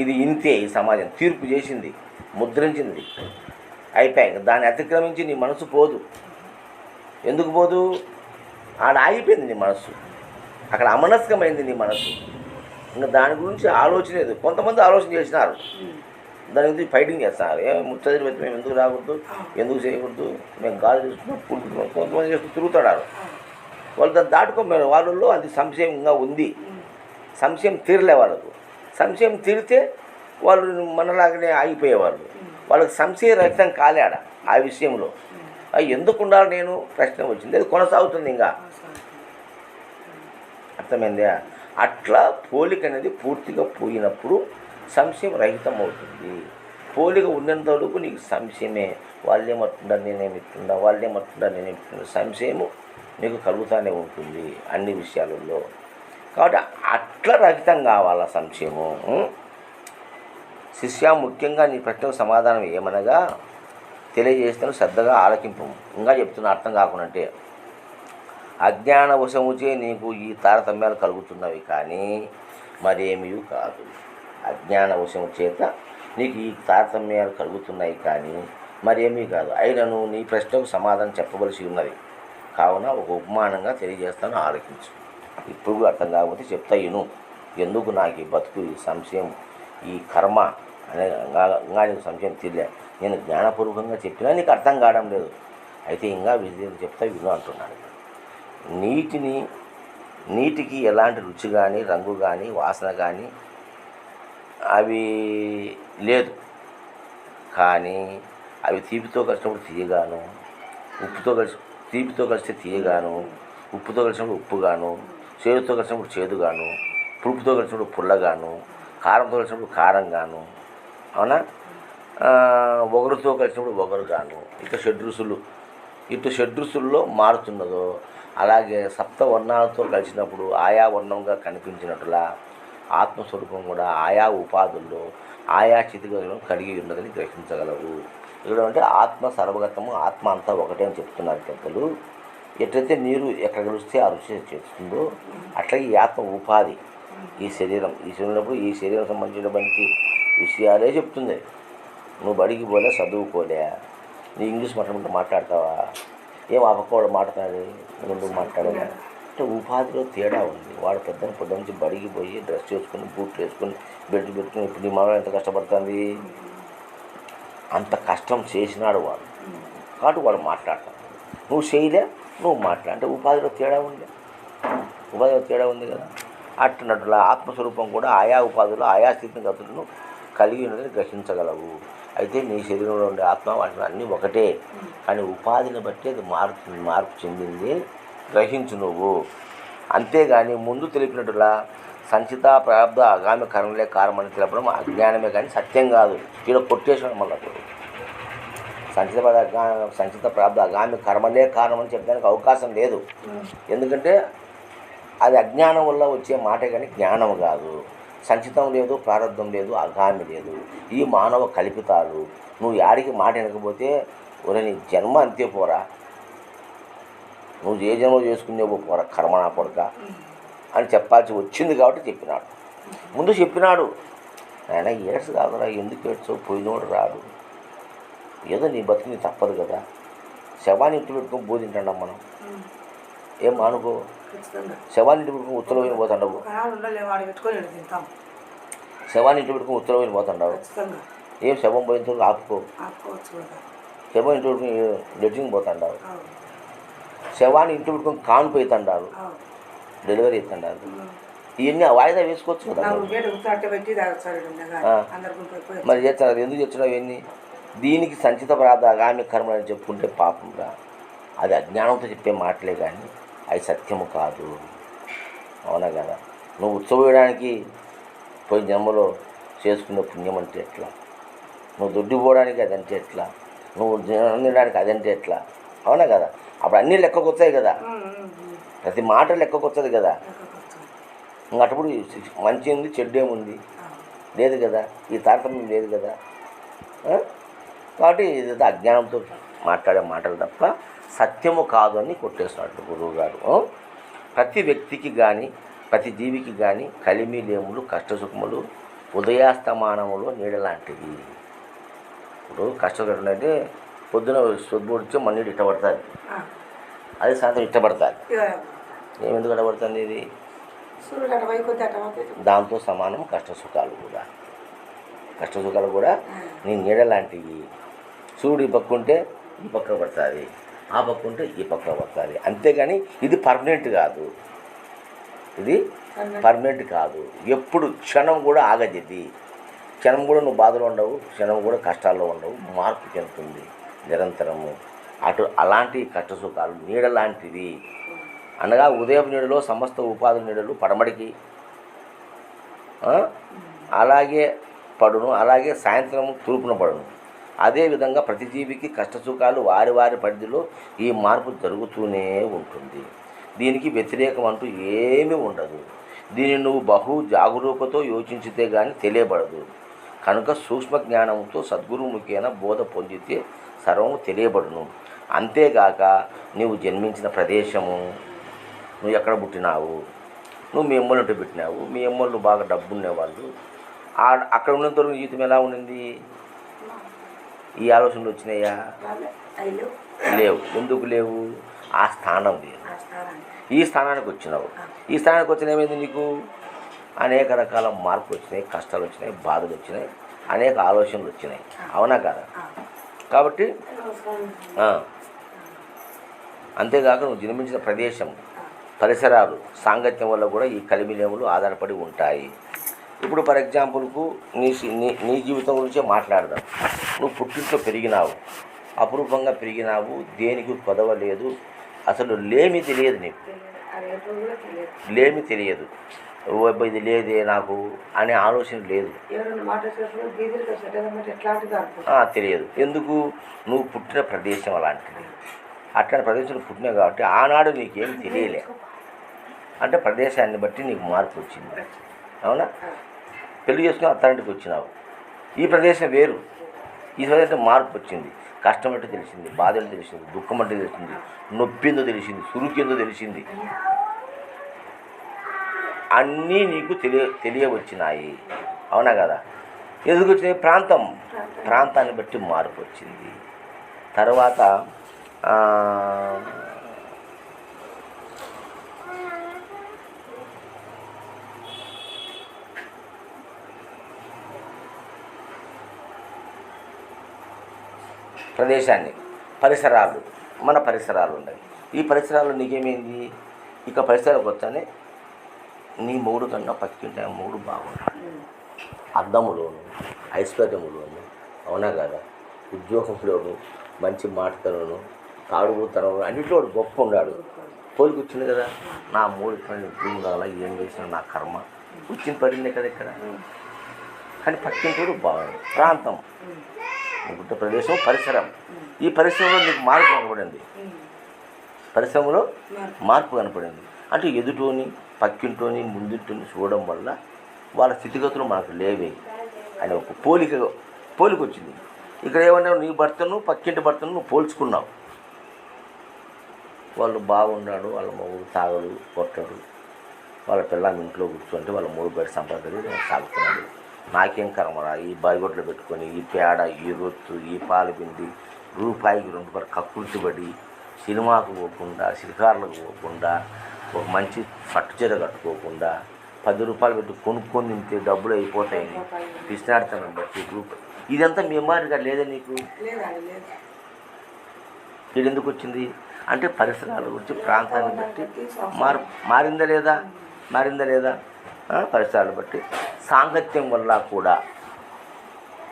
ఇది ఇంతే. ఈ సమాజం తీర్పు చేసింది, ముద్రించింది, అయిపోయాక దాన్ని అతిక్రమించి నీ మనసు పోదు. ఎందుకు పోదు? ఆడ ఆగిపోయింది నీ మనసు, అక్కడ అమనస్కమైంది నీ మనసు. ఇంకా దాని గురించి ఆలోచన లేదు. కొంతమంది ఆలోచన చేసినారు, దాని గురించి ఫైటింగ్ చేస్తున్నారు. ముత్తైదులు పెట్టి మేము ఎందుకు రాకూడదు, ఎందుకు చేయకూడదు, మేము గాలి తీసుకున్నాం, పుట్టుకున్నాం, కొంతమంది చేస్తూ తిరుగుతాడారు. వాళ్ళు దాన్ని దాటుకోలేరు. వాళ్ళల్లో అది సంశయంగా ఉంది. సంశయం తీరలే వాళ్ళకు. సంశయం తీరితే వాళ్ళు మనలాగానే ఆగిపోయేవాళ్ళు. వాళ్ళకి సంశయ రహితం కాలేడ ఆ విషయంలో. ఎందుకు ఉండాలి నేను ప్రశ్న వచ్చింది, అది కొనసాగుతుంది. ఇంకా అర్థమైందా? అట్లా పోలిక అనేది పూర్తిగా పోయినప్పుడు సంశయం రహితం అవుతుంది. పోలిక ఉన్నంత వరకు నీకు సంశయమే. వాళ్ళేమట్టుండారు, నేనేమిట్టుండా, వాళ్ళేమట్టుండారు, నేనేమిట్టుండా, సంశయము నీకు కలుగుతూనే ఉంటుంది అన్ని విషయాలలో. కాబట్టి అట్లా రహితం కావాలా సంశయము. శిష్య, ముఖ్యంగా నీ ప్రశ్నకు సమాధానం ఏమనగా తెలియజేస్తాను, శ్రద్ధగా ఆలకింపు. ఇంకా చెప్తున్నా అర్థం కాకుండాంటే, అజ్ఞాన వశముచే నీకు ఈ తారతమ్యాలు కలుగుతున్నవి కానీ మరేమీ కాదు. అజ్ఞాన వశము చేత నీకు ఈ తారతమ్యాలు కలుగుతున్నాయి కానీ మరేమీ కాదు. అయినను నీ ప్రశ్నకు సమాధానం చెప్పవలసి ఉన్నది కావున ఒక ఉపమానంగా తెలియజేస్తాను, ఆలకించు. ఇప్పుడు కూడా అర్థం కాకపోతే చెప్తా విను. ఎందుకు నాకు ఈ బతుకు, ఈ సంశయం, ఈ కర్మ అనే ఇంకా నీకు సంశయం తీరలే. నేను జ్ఞానపూర్వకంగా చెప్పినా నీకు అర్థం కావడం లేదు. అయితే ఇంకా విజయం చెప్తా విను అంటున్నాను. నీటికి ఎలాంటి రుచి కానీ, రంగు కానీ, వాసన కానీ అవి లేదు. కానీ అవి తీపితో కలిసినప్పుడు తీయగాను, తీపితో కలిస్తే తీయగాను, ఉప్పుతో కలిసినప్పుడు ఉప్పుగాను, చేదుతో కలిసినప్పుడు చేదుగాను, పులుపుతో కలిసినప్పుడు పుల్లగాను, కారంతో కలిసినప్పుడు కారంగాను, అవునా, ఒగరుతో కలిసినప్పుడు ఒగరుగాను, ఇక షడ్రుసులు ఇటు షడ్రుసుల్లో మారుతున్నదో అలాగే సప్తవర్ణాలతో కలిసినప్పుడు ఆయా వర్ణంగా కనిపించినట్లుగా ఆత్మస్వరూపం కూడా ఆయా ఉపాధుల్లో ఆయా స్థితిగతులను కలిగి ఉన్నదని గ్రహించగలవు. ఇక్కడ అంటే ఆత్మ సర్వగతము, ఆత్మ అంతా ఒకటే అని చెప్తున్నారు పెద్దలు. ఎట్లయితే నీరు ఎక్కడ కలిస్తే ఆ రుచి చేస్తుందో అట్లాగే ఈ ఆత్మ ఉపాధి, ఈ శరీరంలో ఈ శరీరం సంబంధించినటువంటి విషయాలే చెప్తుంది. నువ్వు బడికి పోలే, చదువుకోలే, నీ ఇంగ్లీష్ మాట్లాడతావా, ఏం అపకోవడం మాట్లాడాలి, నువ్వు మాట్లాడలే అంటే ఉపాధిలో తేడా ఉంది. వాడు పొద్దు నుంచి బడికి పోయి డ్రెస్ వేసుకొని బూట్లు వేసుకొని బెల్ట్ పెట్టుకుని ఇప్పుడు నీ మనం ఎంత కష్టపడుతుంది, అంత కష్టం చేసినాడు వాడు కాబట్టి వాడు మాట్లాడతాడు. నువ్వు చేయలే, నువ్వు మాట్లాడ అంటే ఉపాధిలో తేడా ఉంది కదా. అట్టినట్ల ఆత్మస్వరూపం కూడా ఆయా ఉపాధులు ఆయా స్థితిగతులను కలిగి ఉన్నదని గ్రహించగలవు. అయితే నీ శరీరంలో ఉండే ఆత్మ వాటిని అన్నీ ఒకటే, కానీ ఉపాధిని బట్టి అది మార్పు చెందింది గ్రహించు నువ్వు. అంతేగాని ముందు తెలిపినట్టులా సంచిత ప్రారంధ ఆగామి కర్మలే కారణమని తెలపడం అజ్ఞానమే కానీ సత్యం కాదు. ఇక్కడ కొట్టేసిన మళ్ళీ సంచిత ప్రారంధ ఆగామి కర్మలే కారణమని చెప్పడానికి అవకాశం లేదు. ఎందుకంటే అది అజ్ఞానం వల్ల వచ్చే మాటే కానీ జ్ఞానం కాదు. సంచితం లేదు, ప్రారంధం లేదు, ఆగామి లేదు, ఈ మానవ కల్పితాలు. నువ్వు యాడికి మాట వినకపోతే ఒరే నీ జన్మ అంతే పోరా, నువ్వు ఏ జన్మ చేసుకునేవో పోరా కర్మనా కొడక అని చెప్పాల్సి వచ్చింది కాబట్టి చెప్పినాడు. ముందు చెప్పినాడు, ఆయన ఏడ్స్ కాదురా, ఎందుకు ఏడ్చావు, పోయినోడు రాడు, ఏదో నీ బతికి నీ తప్పదు కదా. శవాన్ని ఇంటి పెట్టుకొని బోధింటాం మనం, ఏం అనుకో, శవాన్ని ఇంటి పెట్టుకుని ఉత్తరమైన పోతుండవు, శవాన్ని ఇంటి పెట్టుకుని ఉత్తరమైన పోతుండవు, ఏం శవం పోయిన ఆపుకో, శవం ఇంటి పెట్టుకుని లెట్రిన్ పోతుండవు, శవాన్ని ఇంటి పెట్టుకుని కాను పోతుండారు, డెలివరీ అవుతుండారు, ఇవన్నీ వాయిదా వేసుకోవచ్చు కదా. మరి చేస్తున్నారు, ఎందుకు చేస్తున్నావు ఇవన్నీ? దీనికి సంచిత ప్రారంధ కర్మ అని చెప్పుకుంటే పాపంగా అది అజ్ఞానంతో చెప్పే మాటలే కానీ అవి సత్యము కాదు. అవునా కదా. నువ్వు ఉత్సవం వేయడానికి పోయిన జన్మలో చేసుకునే పుణ్యం అంటే ఎట్లా, నువ్వు దొడ్డి పోవడానికి అదంటే ఎట్లా, నువ్వు తినడానికి అదంటే ఎట్లా, అవునా కదా. అప్పుడు అన్నీ లెక్కకొస్తాయి కదా, ప్రతి మాట లెక్కకొస్తుంది కదా. అటుప్పుడు మంచి ఉంది చెడ్డు ఏముంది లేదు కదా, ఈ తారతమ్యం లేదు కదా. కాబట్టి ఇది అజ్ఞానంతో మాట్లాడే మాటలు తప్ప సత్యము కాదు అని కొట్టేస్తున్నాడు గురువు గారు. ప్రతి వ్యక్తికి కానీ ప్రతి జీవికి కానీ కలిమి లేములు కష్టసుఖములు ఉదయాస్తమానములో నీడలాంటివి. ఇప్పుడు కష్టం అంటే పొద్దున సొద్దుడితే మన్నీడు ఇష్టపడుతుంది, అది సాయంత్రం ఇష్టపడుతుంది. ఏమెందుకు ఇష్టపడుతుంది? ఇది దాంతో సమానం కష్టసుఖాలు కూడా నీ నీడ లాంటివి. సూర్యుడు ఈ పక్క ఉంటే ఈ పక్క పడుతుంది, ఆ పక్క ఉంటే ఈ పక్క పడుతుంది, అంతేగాని ఇది పర్మనెంట్ కాదు. ఇది పర్మనెంట్ కాదు. ఎప్పుడు క్షణం కూడా ఆగదిది, క్షణం కూడా నువ్వు బాధలో ఉండవు, క్షణం కూడా కష్టాల్లో ఉండవు, మార్పు చెందుతుంది నిరంతరము. అలాంటి కష్టసుఖాలు నీడ లాంటివి అనగా ఉదయం నీడలో సమస్త ఉపాధి నీడలు పడమడికి అలాగే పడును, అలాగే సాయంత్రం తూర్పున పడును. అదేవిధంగా ప్రతి జీవికి కష్టసుఖాలు వారి వారి పరిధిలో ఈ మార్పు జరుగుతూనే ఉంటుంది. దీనికి వ్యతిరేకం అంటూ ఏమీ ఉండదు. దీన్ని నువ్వు బహు జాగరూకతో యోచించితే కానీ తెలియబడదు. కనుక సూక్ష్మ జ్ఞానంతో సద్గురుముఖేన బోధ పొందితే సర్వము తెలియబడును. అంతేగాక నీవు జన్మించిన ప్రదేశము, నువ్వు ఎక్కడ పుట్టినావు, నువ్వు మీ అమ్మోళ్ళంటూ పెట్టినావు, మీ అమ్మోళ్ళు బాగా డబ్బు ఉండేవాళ్ళు, అక్కడ ఉన్నంత వరకు జీవితం ఎలా ఉండింది? ఈ ఆలోచనలు వచ్చినాయా? లేవు. ఎందుకు లేవు? ఆ స్థానం లేదు. ఈ స్థానానికి వచ్చినావు. ఈ స్థానానికి వచ్చిన ఏమైంది? నీకు అనేక రకాల మార్పులు వచ్చినాయి, కష్టాలు వచ్చినాయి, బాధలు వచ్చినాయి, అనేక ఆలోచనలు వచ్చినాయి, అవునా కదా. కాబట్టి అంతేగాక నువ్వు జన్మించిన ప్రదేశం, పరిసరాలు, సాంగత్యం వల్ల కూడా ఈ కలిమిలేములు ఆధారపడి ఉంటాయి. ఇప్పుడు ఫర్ ఎగ్జాంపుల్కు నీ జీవితం గురించే మాట్లాడదాం. నువ్వు పుట్టింట్లో పెరిగినావు, అపురూపంగా పెరిగినావు, దేనికి కొదవ లేదు, అసలు లేమి తెలియదు నీకు. రేపు కూడా తెలియదు. లేమి తెలియదు. ఓ ఇది లేదే నాకు అనే ఆలోచన లేదు. ఎవరైనా మాట చెప్పినప్పుడు బీదీలకు వచ్చేటప్పుడు ఎట్లాంటిది అనుకుంటా తెలియదు. ఎందుకు? నువ్వు పుట్టిన ప్రదేశం అలాంటిది. అట్లాంటి ప్రదేశంలో పుట్టినావు కాబట్టి ఆనాడు నీకేం తెలియలే. అంటే ప్రదేశాన్ని బట్టి నీకు మార్పు వచ్చింది. అవునా? పెళ్లి చేసుకుని అత్తారింటికి వచ్చినావు. ఈ ప్రదేశం వేరు. ఈ ప్రదేశం మార్పు వచ్చింది. కష్టం అంటే తెలిసింది, బాధ అంటే తెలిసింది, దుఃఖం అంటే తెలిసింది, నొప్పి ఏందో తెలిసింది, సురుకు ఏందో తెలిసింది. అన్నీ నీకు తెలియవచ్చినాయి. అవునా కదా? ఎందుకు వచ్చినాయి? ప్రాంతాన్ని బట్టి మార్పు వచ్చింది. తర్వాత ప్రదేశాన్ని, పరిసరాలు, మన పరిసరాలు ఉన్నాయి. ఈ పరిసరాలు నీకేమైంది? ఇక పరిసరాలకు వచ్చానే నీ మూడు కన్నా పక్కింటే మూడు బాగుంటాయి. అద్దములోను, ఐశ్వర్యములోను, అవునా కదా, ఉద్యోగంలోను, మంచి మాటతలోను, తాడుగుతనంలో అన్నింటిలో గొప్ప ఉన్నాడు. పోలికి వచ్చింది కదా. నా మూడు ఉండాలా, ఏం చేసినా నా కర్మ వచ్చింది పడింది కదా ఇక్కడ. కానీ పక్కింటోడు బాగుంది. ప్రాంతం, పుట్టిన ప్రదేశం, పరిసరం. ఈ పరిశ్రమలో నీకు మార్పు కనపడింది. పరిశ్రమలో మార్పు కనపడింది. అంటే ఎదుటోని, పక్కింటోని, ముందుంటోని చూడడం వల్ల వాళ్ళ స్థితిగతులు మనకు లేవే అని ఒక పోలిక వచ్చింది. ఇక్కడ ఏమన్నా నీ భర్తను, పక్కింటి భర్తను నువ్వు పోల్చుకున్నావు. వాళ్ళు బాగున్నాడు, వాళ్ళ మూడు తాగడు, కొట్టడు, వాళ్ళ పిల్లలు ఇంట్లో కూర్చుంటే వాళ్ళ మూడు బయట సంపాదన సాగుతున్నాడు. నాకేం కర్మరా, ఈ బాయిగొడ్లు పెట్టుకొని, ఈ పేడ, ఈ రొత్తు, ఈ పాలు పిండి, రూపాయికి 2 రూపాయలు కక్కుర్తిపడి, సినిమాకు పోకుండా, షికార్లకు పోకుండా, ఒక మంచి పట్టు చీర కట్టుకోకుండా, 10 రూపాయలు పెట్టి కొనుక్కొని తింటే డబ్బులు అయిపోతాయని పిసినాడుతాను బట్టి రూపాయి. ఇదంతా మీ అమ్మాయిగా లేదా నీకు? ఇది ఎందుకు వచ్చింది అంటే పరిసరాల గురించి, ప్రాంతాన్ని బట్టి మారిందా లేదా? పరిసరాలు బట్టి, సాంగత్యం వల్ల కూడా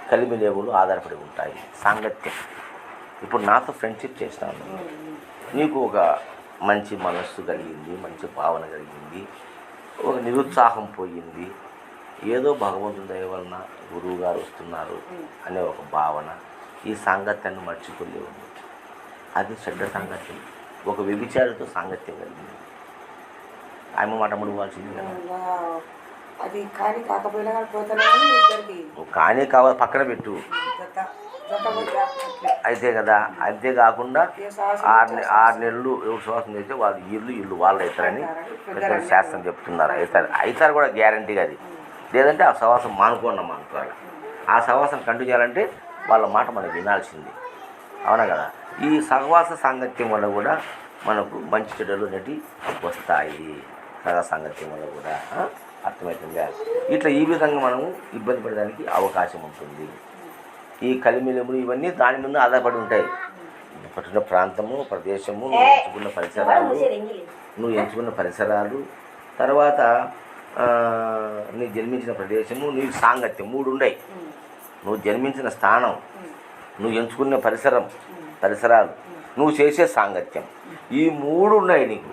కలిమిలేవులు ఆధారపడి ఉంటాయి. సాంగత్యం. ఇప్పుడు నాతో ఫ్రెండ్షిప్ చేస్తాను, నీకు ఒక మంచి మనస్సు కలిగింది, మంచి భావన కలిగింది, ఒక నిరుత్సాహం పోయింది, ఏదో భగవంతుని దయ వలన గురువు గారు వస్తున్నారు అనే ఒక భావన, ఈ సాంగత్యాన్ని మర్చిపోలేవు. అది చెడ్డ సాంగత్యం. ఒక వ్యభిచారితో సాంగత్యం కలిగింది, ఆమె మాట ముడివాల్సింది కదా. అది కానీ కాకపోయినా కానీ కావాలి పక్కన పెట్టు. అయితే కదా, అంతేకాకుండా 6 నెలలు ఎవరు శ్వాసం చేస్తే వాళ్ళు ఇల్లు వాళ్ళు అవుతారని శాస్త్రం చెప్తున్నారు. అవుతారు కూడా గ్యారంటీగా. అది లేదంటే ఆ సహవాసం మానుకోవాలి. ఆ సహవాసం కంటిన్యూ చేయాలంటే వాళ్ళ మాట మనకు వినాల్సింది. అవునా కదా? ఈ సహవాస సాంగత్యం వల్ల కూడా మనకు మంచి చెడులు అనేవి వస్తాయి. సహ సాంగత్యం వల్ల కూడా అర్థమవుతుందా? ఇట్లా ఈ విధంగా మనము ఇబ్బంది పడడానికి అవకాశం ఉంటుంది. ఈ కలిమిలములు ఇవన్నీ దాని మీద ఆధారపడి ఉంటాయి. పట్టిన ప్రాంతము, ప్రదేశము, నువ్వు ఎంచుకున్న పరిసరాలు, తర్వాత నీ జన్మించిన ప్రదేశము, నీ సాంగత్యం 3 ఉన్నాయి. నువ్వు జన్మించిన స్థానం, నువ్వు ఎంచుకున్న పరిసరాలు, నువ్వు చేసే సాంగత్యం, ఈ 3 ఉన్నాయి నీకు,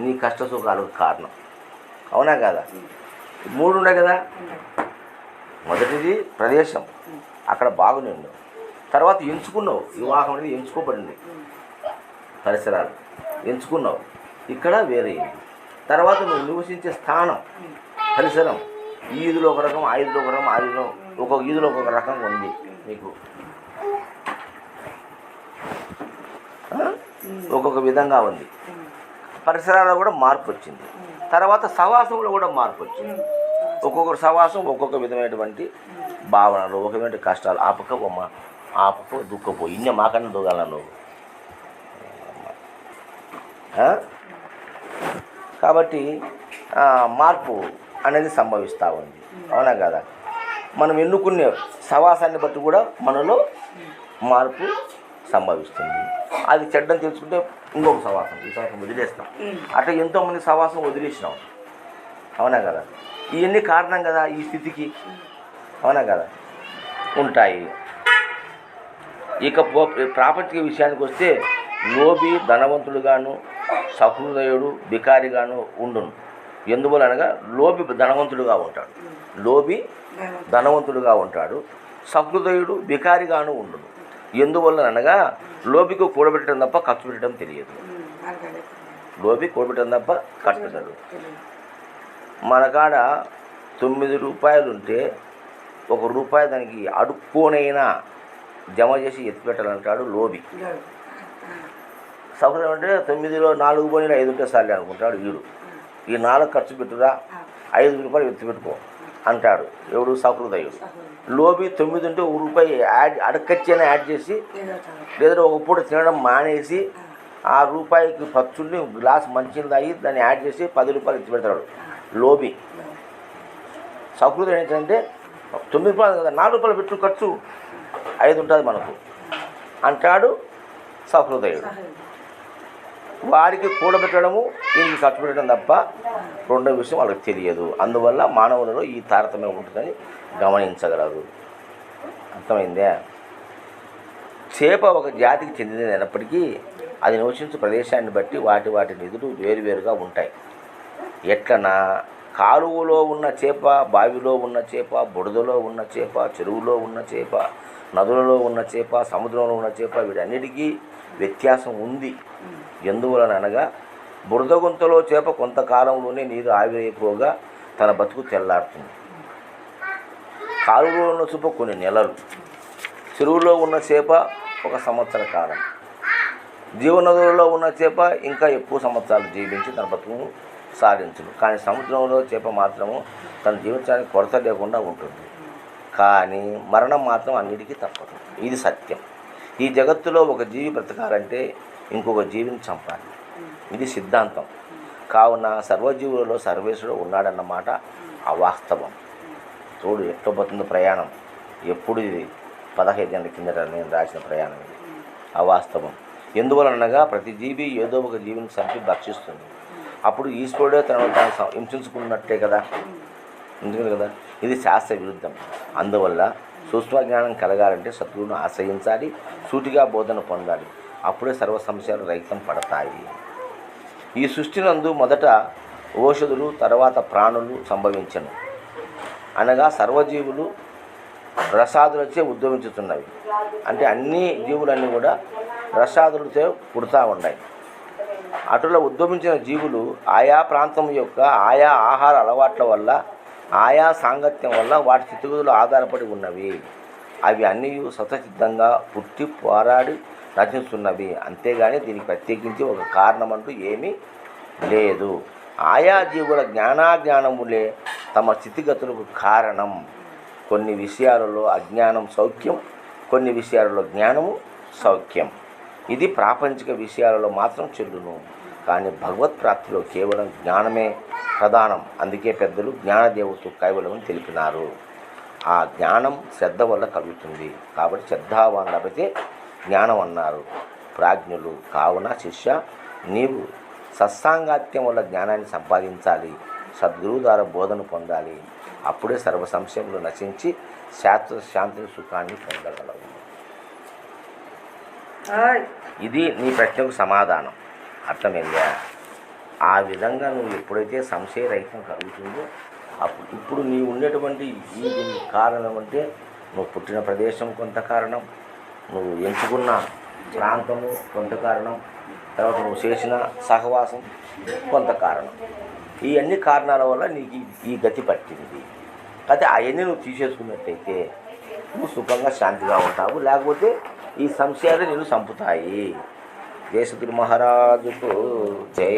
నీ కష్ట సుఖాలకు కారణం. అవునా కదా? 3 ఉన్నాయి కదా. మొదటిది ప్రదేశం, అక్కడ బాగున్నాడు. తర్వాత ఎంచుకున్నావు, వివాహం అనేది ఎంచుకోబడింది. పరిసరాలు ఎంచుకున్నావు, ఇక్కడ వేరే. తర్వాత నువ్వు నివసించే స్థానం, పరిసరం, ఈ ఈదులో ఒక రకం, ఆ ఈదులో ఒక రకం, ఆ ఈదులో ఒక్కొక్క ఈదులో ఒక్కొక్క రకంగా ఉంది నీకు, ఒక్కొక్క విధంగా ఉంది. పరిసరాల్లో కూడా మార్పు వచ్చింది. తర్వాత సహవాసంలో కూడా మార్పు వచ్చింది. ఒక్కొక్క సహవాసం ఒక్కొక్క విధమైనటువంటి భావనలు, ఒక విధమైన కష్టాలు. ఆపక దుఃఖపో, ఇన్నే మాకన్నా దూగాల నువ్వు. కాబట్టి మార్పు అనేది సంభవిస్తూ ఉంది. అవునా కదా? మనం ఎన్నుకునే సహవాసాన్ని బట్టి కూడా మనలో మార్పు సంభవిస్తుంది. అది చెడ్డని తెలుసుకుంటే ఇంకొక సహవాసం, ఈ సహవాసం వదిలేస్తాం. అట్లా ఎంతోమంది సహవాసం వదిలేసినాం. అవునా కదా? ఇవన్నీ కారణం కదా ఈ స్థితికి. అవునా కదా? ఉంటాయి. ఇక ప్రాపంచిక విషయానికి వస్తే లోబి ధనవంతుడుగాను, సహృదయుడు బికారిగాను ఉండును. ఎందువలనగా లోబి ధనవంతుడుగా ఉంటాడు. లోబి ధనవంతుడుగా ఉంటాడు. సహృదయుడు బికారిగాను ఉండును. ఎందువలనగా లోబికి కూడబెట్టడం తప్ప ఖర్చు పెట్టడం తెలియదు. లోబి కూడబెట్టడం తప్ప ఖర్చు పెట్టడు. మన కాడ 9 రూపాయలు ఉంటే 1 రూపాయి దానికి అడుక్కోనైనా జమ చేసి ఎత్తిపెట్టాలంటాడు లోబి. సహృదయం అంటే 9లో 4 పోనీ 5 ఉంటే సార్లే అనుకుంటాడు వీడు. ఈ 4 ఖర్చు పెట్టురా, 5 రూపాయలు ఎత్తిపెట్టుకో అంటాడు ఎవడు? సహృదయుడు. లోబి 9 ఉంటే 1 రూపాయి అడకచ్చైనా యాడ్ చేసి, లేదా ఒక పూట తినడం మానేసి ఆ రూపాయికి పచ్చుండి గ్లాస్ మంచిని తాగి దాన్ని యాడ్ చేసి 10 రూపాయలు ఎత్తి పెడతాడు లోబి. సహృదయం ఏంటంటే 9 రూపాయలు కదా, 4 రూపాయలు పెట్టు ఖర్చు, 5 ఉంటుంది మనకు అంటాడు సహృదయుడు. వాడికి కూడబెట్టడము, దీనికి ఖర్చు పెట్టడం తప్ప రెండో విషయం వాళ్ళకి తెలియదు. అందువల్ల మానవులలో ఈ తారతమ్యం ఉంటుందని గమనించగలరు. అర్థమైందే? చేప ఒక జాతికి చెందినప్పటికీ అది నివసించే ప్రదేశాన్ని బట్టి వాటి నిధులు వేరువేరుగా ఉంటాయి. ఎట్లనా కాలువలో ఉన్న చేప, బావిలో ఉన్న చేప, బుడదలో ఉన్న చేప, చెరువులో ఉన్న చేప, నదులలో ఉన్న చేప, సముద్రంలో ఉన్న చేప, వీటన్నిటికీ వ్యత్యాసం ఉంది. ఎందువలనగా బురద గుంతలో చేప కొంతకాలంలోనే నీరు ఆవిరైపోగా తన బతుకు తెల్లారుతుంది. కాలువలో ఉన్న చేప కొన్ని నెలలు, చెరువులో ఉన్న చేప 1 సంవత్సర కాలం, జీవనదులలో ఉన్న చేప ఇంకా ఎక్కువ సంవత్సరాలు జీవించి తన బతుకును సాధించును. కానీ సముద్రంలో చేప మాత్రము తన జీవించడానికి కొరత లేకుండా ఉంటుంది. కానీ మరణం మాత్రం అన్నిటికీ తప్పదు. ఇది సత్యం. ఈ జగత్తులో ఒక జీవి బ్రతకాలంటే ఇంకొక జీవిని చంపాలి. ఇది సిద్ధాంతం. కావున సర్వజీవులలో సర్వేశ్వరుడు ఉన్నాడన్నమాట అవాస్తవం. చూడు ఎట్లా పోతుందో ప్రయాణం. ఎప్పుడు ఇది 15 ఏళ్ళ కిందట నేను రాసిన ప్రయాణం. ఇది అవాస్తవం. ఎందువలనగా ప్రతి జీవి ఏదో ఒక జీవిని చంపి భక్షిస్తుంది. అప్పుడు ఈశ్వరుడే తనను తాను హింసించుకున్నట్టే కదా. ఎందుకని కదా? ఇది శాస్త్ర విరుద్ధం. అందువల్ల సూక్ష్మజ్ఞానం కలగాలంటే సద్గురువును ఆశ్రయించాలి, సూటిగా బోధన పొందాలి. అప్పుడే సర్వ సమస్యలు రహితం పడతాయి. ఈ సృష్టినందు మొదట ఓషధులు, తర్వాత ప్రాణులు సంభవించను. అనగా సర్వజీవులు రసాదులచే ఉద్భవించుతున్నవి. అంటే అన్ని జీవులన్నీ కూడా రసాదులతో పుడతా ఉన్నాయి. అటులో ఉద్భవించిన జీవులు ఆయా ప్రాంతం యొక్క ఆయా ఆహార అలవాట్ల వల్ల, ఆయా సాంగత్యం వల్ల వాటి స్థితిగతులు ఆధారపడి ఉన్నవి. అవి అన్నీ స్వతసిద్ధంగా పుట్టి పోరాడి రచిస్తున్నవి. అంతేగాని దీనికి ప్రత్యేకించి ఒక కారణం అంటూ ఏమీ లేదు. ఆయా జీవుల జ్ఞానాజ్ఞానములే తమ స్థితిగతులకు కారణం. కొన్ని విషయాలలో అజ్ఞానం సౌఖ్యం, కొన్ని విషయాలలో జ్ఞానము సౌఖ్యం. ఇది ప్రాపంచిక విషయాలలో మాత్రం చెల్లును. కానీ భగవత్ ప్రాప్తిలో కేవలం జ్ఞానమే ప్రధానం. అందుకే పెద్దలు జ్ఞానదేవతు కైవలమని తెలిపినారు. ఆ జ్ఞానం శ్రద్ధ వల్ల కలుగుతుంది. కాబట్టి శ్రద్ధావాన్ లభితే జ్ఞానం అన్నారు ప్రాజ్ఞులు. కావున శిష్య, నీవు సత్సాంగాత్యం వల్ల జ్ఞానాన్ని సంపాదించాలి, సద్గురువు ద్వారా బోధన పొందాలి. అప్పుడే సర్వ సంశయములు నశించి శాశ్వత శాంతి సుఖాన్ని పొందగలవు. ఇది నీ ప్రశ్నకు సమాధానం. అర్థమైందా? ఆ విధంగా నువ్వు ఎప్పుడైతే సంశయరహితం కలుగుతుందో అప్పుడు ఇప్పుడు నీవు ఉండేటువంటి ఈ దీనికి కారణం అంటే నువ్వు పుట్టిన ప్రదేశం కొంత కారణం, నువ్వు ఎంచుకున్న ప్రాంతము కొంత కారణం, తర్వాత నువ్వు చేసిన సహవాసం కొంత కారణం. ఈ అన్ని కారణాల వల్ల నీకు ఈ గతి పట్టింది. అయితే అవన్నీ నువ్వు తీసేసుకున్నట్టయితే నువ్వు సుఖంగా శాంతిగా ఉంటావు. లేకపోతే ఈ సంశయాలు నిన్ను చంపుతాయి. జయ సద్గురు మహారాజుకు జై.